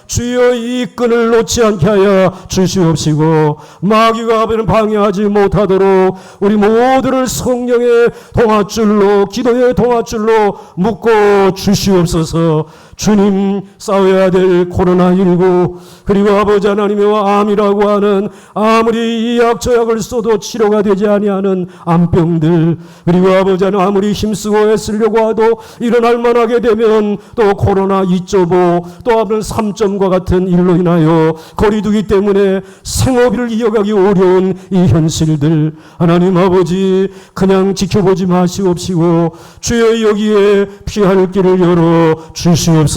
주여 이 끈을 놓지 않게 하여 주시옵시고, 마귀가 아버지는 방해하지 못하도록 우리 모두를 성령의 동아줄로, 기도의 동아줄로 묶어 주시옵소서. 주님, 싸워야 될 코로나19, 그리고 아버지 하나님의 암이라고 하는 아무리 이 약 저 약을 써도 치료가 되지 아니하는 암병들, 그리고 아버지 하나님 아무리 힘쓰고 애쓰려고 해도 일어날 만하게 되면 또 코로나 2.5, 또 아버지 3.과 같은 일로 인하여 거리두기 때문에 생업을 이어가기 어려운 이 현실들, 하나님 아버지 그냥 지켜보지 마시옵시고 주여 여기에 피할 길을 열어 주시옵소서.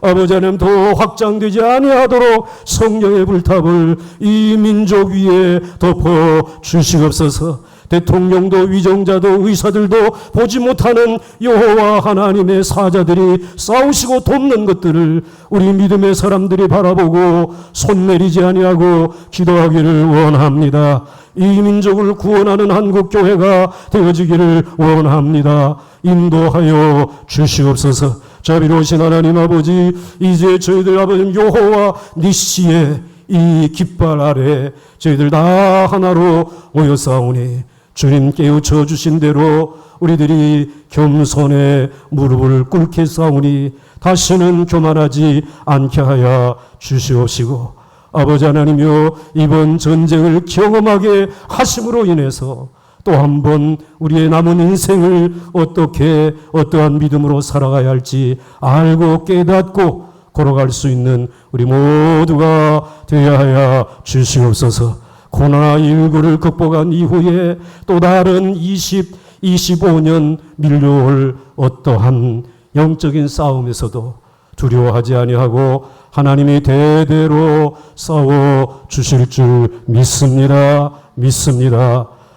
아버지 하나님 더 확장되지 아니하도록 성령의 불탑을 이 민족 위에 덮어 주시옵소서. 대통령도 위정자도 의사들도 보지 못하는 여호와 하나님의 사자들이 싸우시고 돕는 것들을 우리 믿음의 사람들이 바라보고 손 내리지 아니하고 기도하기를 원합니다. 이 민족을 구원하는 한국교회가 되어지기를 원합니다. 인도하여 주시옵소서. 자비로우신 하나님 아버지, 이제 저희들 아버지 여호와 니시의 이 깃발 아래 저희들 다 하나로 모여 싸우니 주님 깨우쳐 주신 대로 우리들이 겸손에 무릎을 꿇게 싸우니 다시는 교만하지 않게 하여 주시옵시고, 아버지 하나님이여, 이번 전쟁을 경험하게 하심으로 인해서 또 한 번 우리의 남은 인생을 어떻게 어떠한 믿음으로 살아가야 할지 알고 깨닫고 걸어갈 수 있는 우리 모두가 되어야 하여 주시옵소서. 코로나19를 극복한 이후에 또 다른 25년 밀려올 어떠한 영적인 싸움에서도 두려워하지 아니하고 하나님이 대대로 싸워 주실 줄 믿습니다.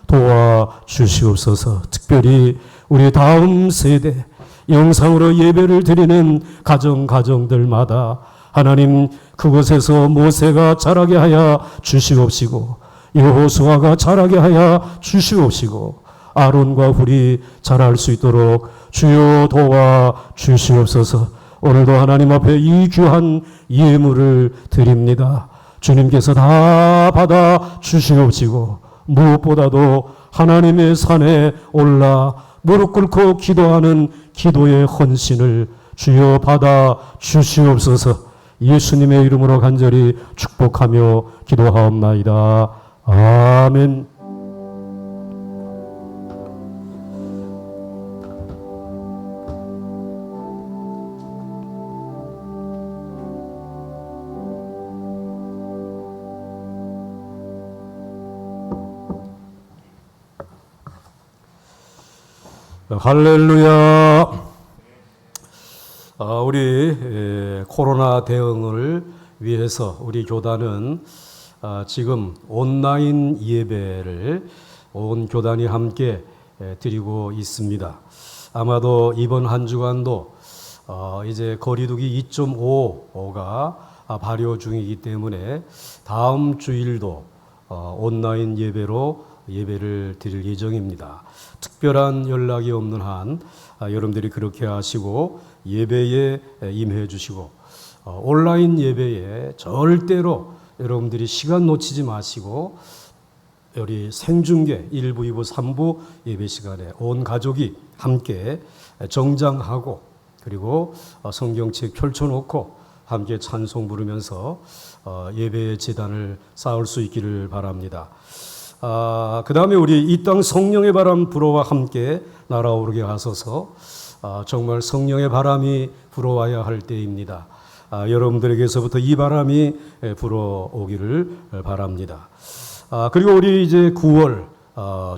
도와 주시옵소서. 특별히 우리 다음 세대 영상으로 예배를 드리는 가정들마다 하나님, 그곳에서 모세가 자라게 하여 주시옵시고 여호수아가 자라게 하여 주시옵시고 아론과 훌이 자랄 수 있도록 주여 도와 주시옵소서. 오늘도 하나님 앞에 이 귀한 예물을 드립니다. 주님께서 다 받아 주시옵시고 무엇보다도 하나님의 산에 올라 무릎 꿇고 기도하는 기도의 헌신을 주여 받아 주시옵소서. 예수님의 이름으로 간절히 축복하며 기도하옵나이다. 아멘. 할렐루야. 우리 코로나 대응을 위해서 우리 교단은 지금 온라인 예배를 온 교단이 함께 드리고 있습니다. 아마도 이번 한 주간도 이제 거리두기 2.5가 발효 중이기 때문에 다음 주일도 온라인 예배로 예배를 드릴 예정입니다. 특별한 연락이 없는 한 여러분들이 그렇게 하시고 예배에 임해 주시고 온라인 예배에 절대로 여러분들이 시간 놓치지 마시고 우리 생중계 1부, 2부, 3부 예배 시간에 온 가족이 함께 정장하고 그리고 성경책 펼쳐놓고 함께 찬송 부르면서 예배의 제단을 쌓을 수 있기를 바랍니다. 그 다음에 우리 이 땅 성령의 바람 불어와 함께 날아오르게 하소서. 정말 성령의 바람이 불어와야 할 때입니다. 여러분들에게서부터 이 바람이 불어오기를 바랍니다. 그리고 우리 이제 9월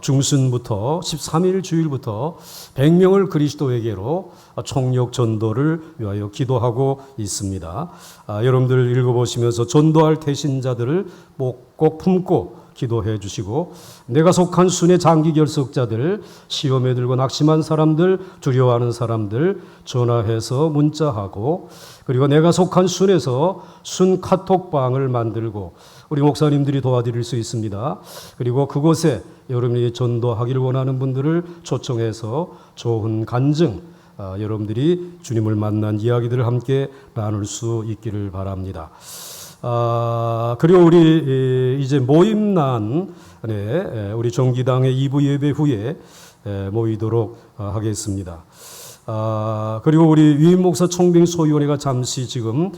중순부터 13일 주일부터 100명을 그리스도에게로 총력 전도를 위하여 기도하고 있습니다. 여러분들 읽어보시면서 전도할 대신자들을 꼭 품고 기도해 주시고, 내가 속한 순의 장기 결석자들, 시험에 들고 낙심한 사람들, 두려워하는 사람들 전화해서 문자하고, 그리고 내가 속한 순에서 순 카톡방을 만들고 우리 목사님들이 도와드릴 수 있습니다. 그리고 그곳에 여러분이 전도하기를 원하는 분들을 초청해서 좋은 간증, 여러분들이 주님을 만난 이야기들을 함께 나눌 수 있기를 바랍니다. 그리고 우리 이제 모임란에 우리 정기당의 2부 예배 후에 모이도록 하겠습니다. 그리고 우리 위임 목사 총빙 소위원회가 잠시 지금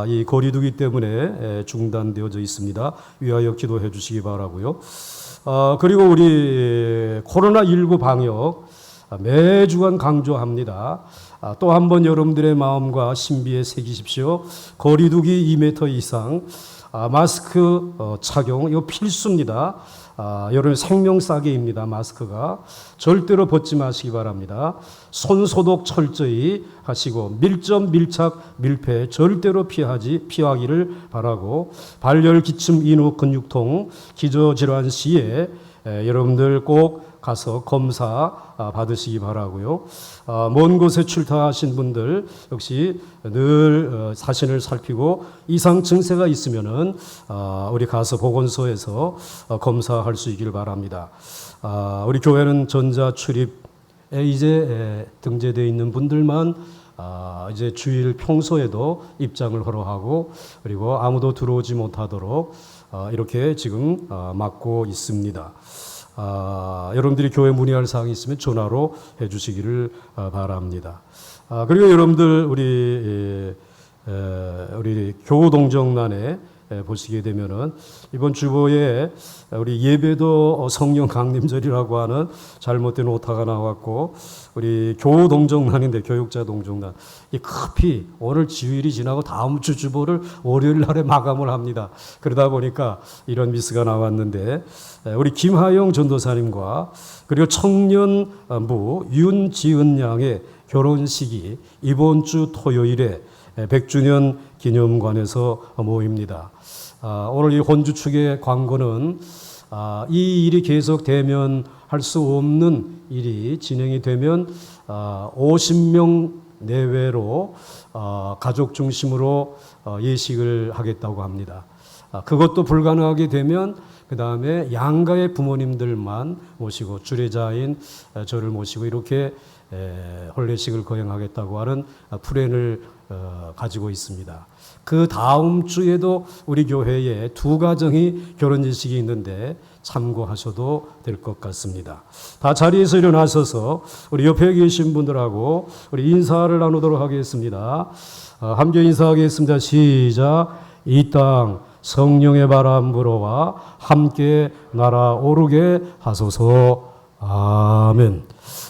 이 거리두기 때문에 중단되어져 있습니다. 위하여 기도해 주시기 바라고요. 그리고 우리 코로나19 방역 매주간 강조합니다. 또 한 번 여러분들의 마음과 신비에 새기십시오. 거리두기 2m 이상, 마스크 착용 이거 필수입니다. 여러분 생명싸개입니다. 마스크가 절대로 벗지 마시기 바랍니다. 손 소독 철저히 하시고 밀접, 밀착, 밀폐 절대로 피하기를 바라고, 발열, 기침, 인후, 근육통, 기저질환 시에 여러분들 꼭 가서 검사 받으시기 바라고요. 먼 곳에 출타하신 분들 역시 늘 사진을 살피고 이상 증세가 있으면은 우리 가서 보건소에서 검사할 수 있기를 바랍니다. 우리 교회는 전자 출입에 이제 등재되어 있는 분들만 이제 주일 평소에도 입장을 허락하고, 그리고 아무도 들어오지 못하도록 이렇게 지금 막고 있습니다. 여러분들이 교회 문의할 사항이 있으면 전화로 해주시기를 바랍니다. 그리고 여러분들 우리 교우동정란에 보시게 되면은 이번 주보에 우리 예배도 성령 강림절이라고 하는 잘못된 오타가 나왔고, 우리 교우동정란인데 교육자 동정란 이 급히 오늘 주일이 지나고 다음 주 주보를 월요일 날에 마감을 합니다. 그러다 보니까 이런 미스가 나왔는데, 우리 김하영 전도사님과 그리고 청년부 윤지은 양의 결혼식이 이번 주 토요일에 100주년 기념관에서 모입니다. 오늘 이 혼주 측의 광고는 이 일이 계속되면 할 수 없는 일이 진행이 되면 50명 내외로 가족 중심으로 예식을 하겠다고 합니다. 그것도 불가능하게 되면 그 다음에 양가의 부모님들만 모시고 주례자인 저를 모시고 이렇게 혼례식을 거행하겠다고 하는 플랜을 가지고 있습니다. 그 다음 주에도 우리 교회에 2가정이 결혼 예식이 있는데 참고하셔도 될 것 같습니다. 다 자리에서 일어나셔서 우리 옆에 계신 분들하고 우리 인사를 나누도록 하겠습니다. 함께 인사하겠습니다. 시작. 이 땅 성령의 바람 불어와 함께 날아오르게 하소서. 아멘.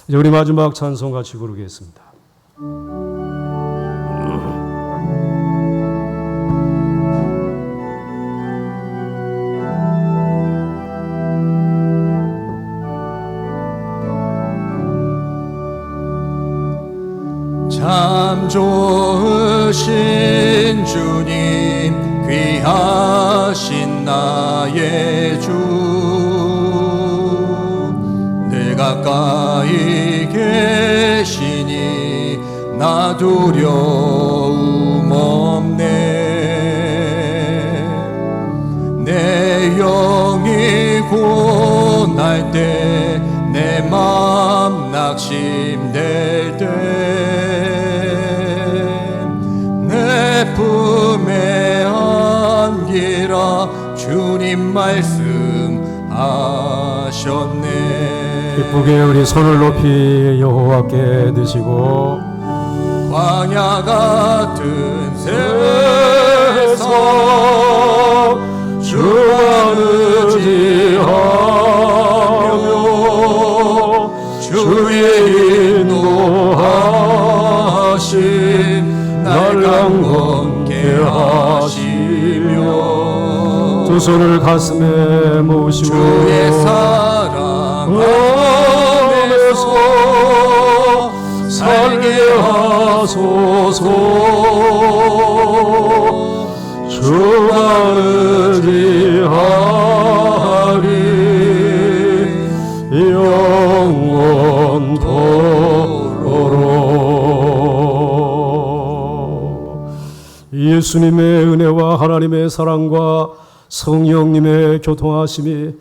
이제 우리 마지막 찬송 같이 부르겠습니다. 참 좋으신 주님, 귀하신 나의 주, 늘 가까이 계시니 나 두려움 없네. 내 영이 고날 때, 내 맘 낙심될 때, 내 품에 안기라 주님 말씀하셨네. 기쁘게 우리 손을 높이 여호와께 드시고, 광야 같은 세상 주만 의지하며 주의 인도하심 날 강건케 하시며 두 손을 가슴에 모으시고 주의 사랑 안에서 살게 하소서. 주만 의지하리 영원토록. 예수님의 은혜와 하나님의 사랑과 성령님의 교통하심이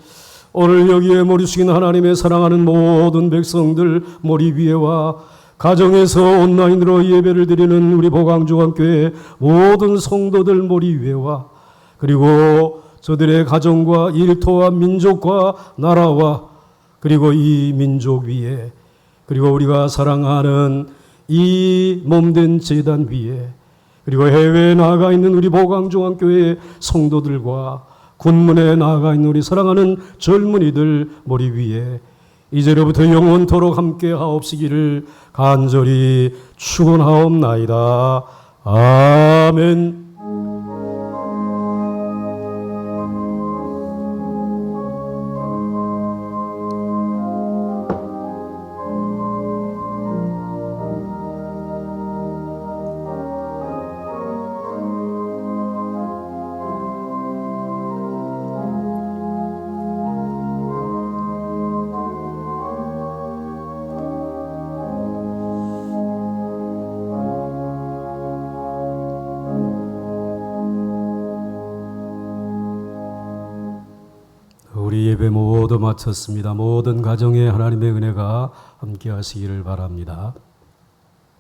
오늘 여기에 머리 숙인 하나님의 사랑하는 모든 백성들 머리 위에와 가정에서 온라인으로 예배를 드리는 우리 보강중앙교회 모든 성도들 머리 위에와 그리고 저들의 가정과 일터와 민족과 나라와 그리고 이 민족 위에 그리고 우리가 사랑하는 이 몸된 제단 위에 그리고 해외에 나아가 있는 우리 보강중앙교회 성도들과 군문에 나아가 있는 우리 사랑하는 젊은이들 머리 위에 이제로부터 영원토록 함께 하옵시기를 간절히 축원하옵나이다. 아멘. 우리 예배 모두 마쳤습니다. 모든 가정에 하나님의 은혜가 함께 하시기를 바랍니다.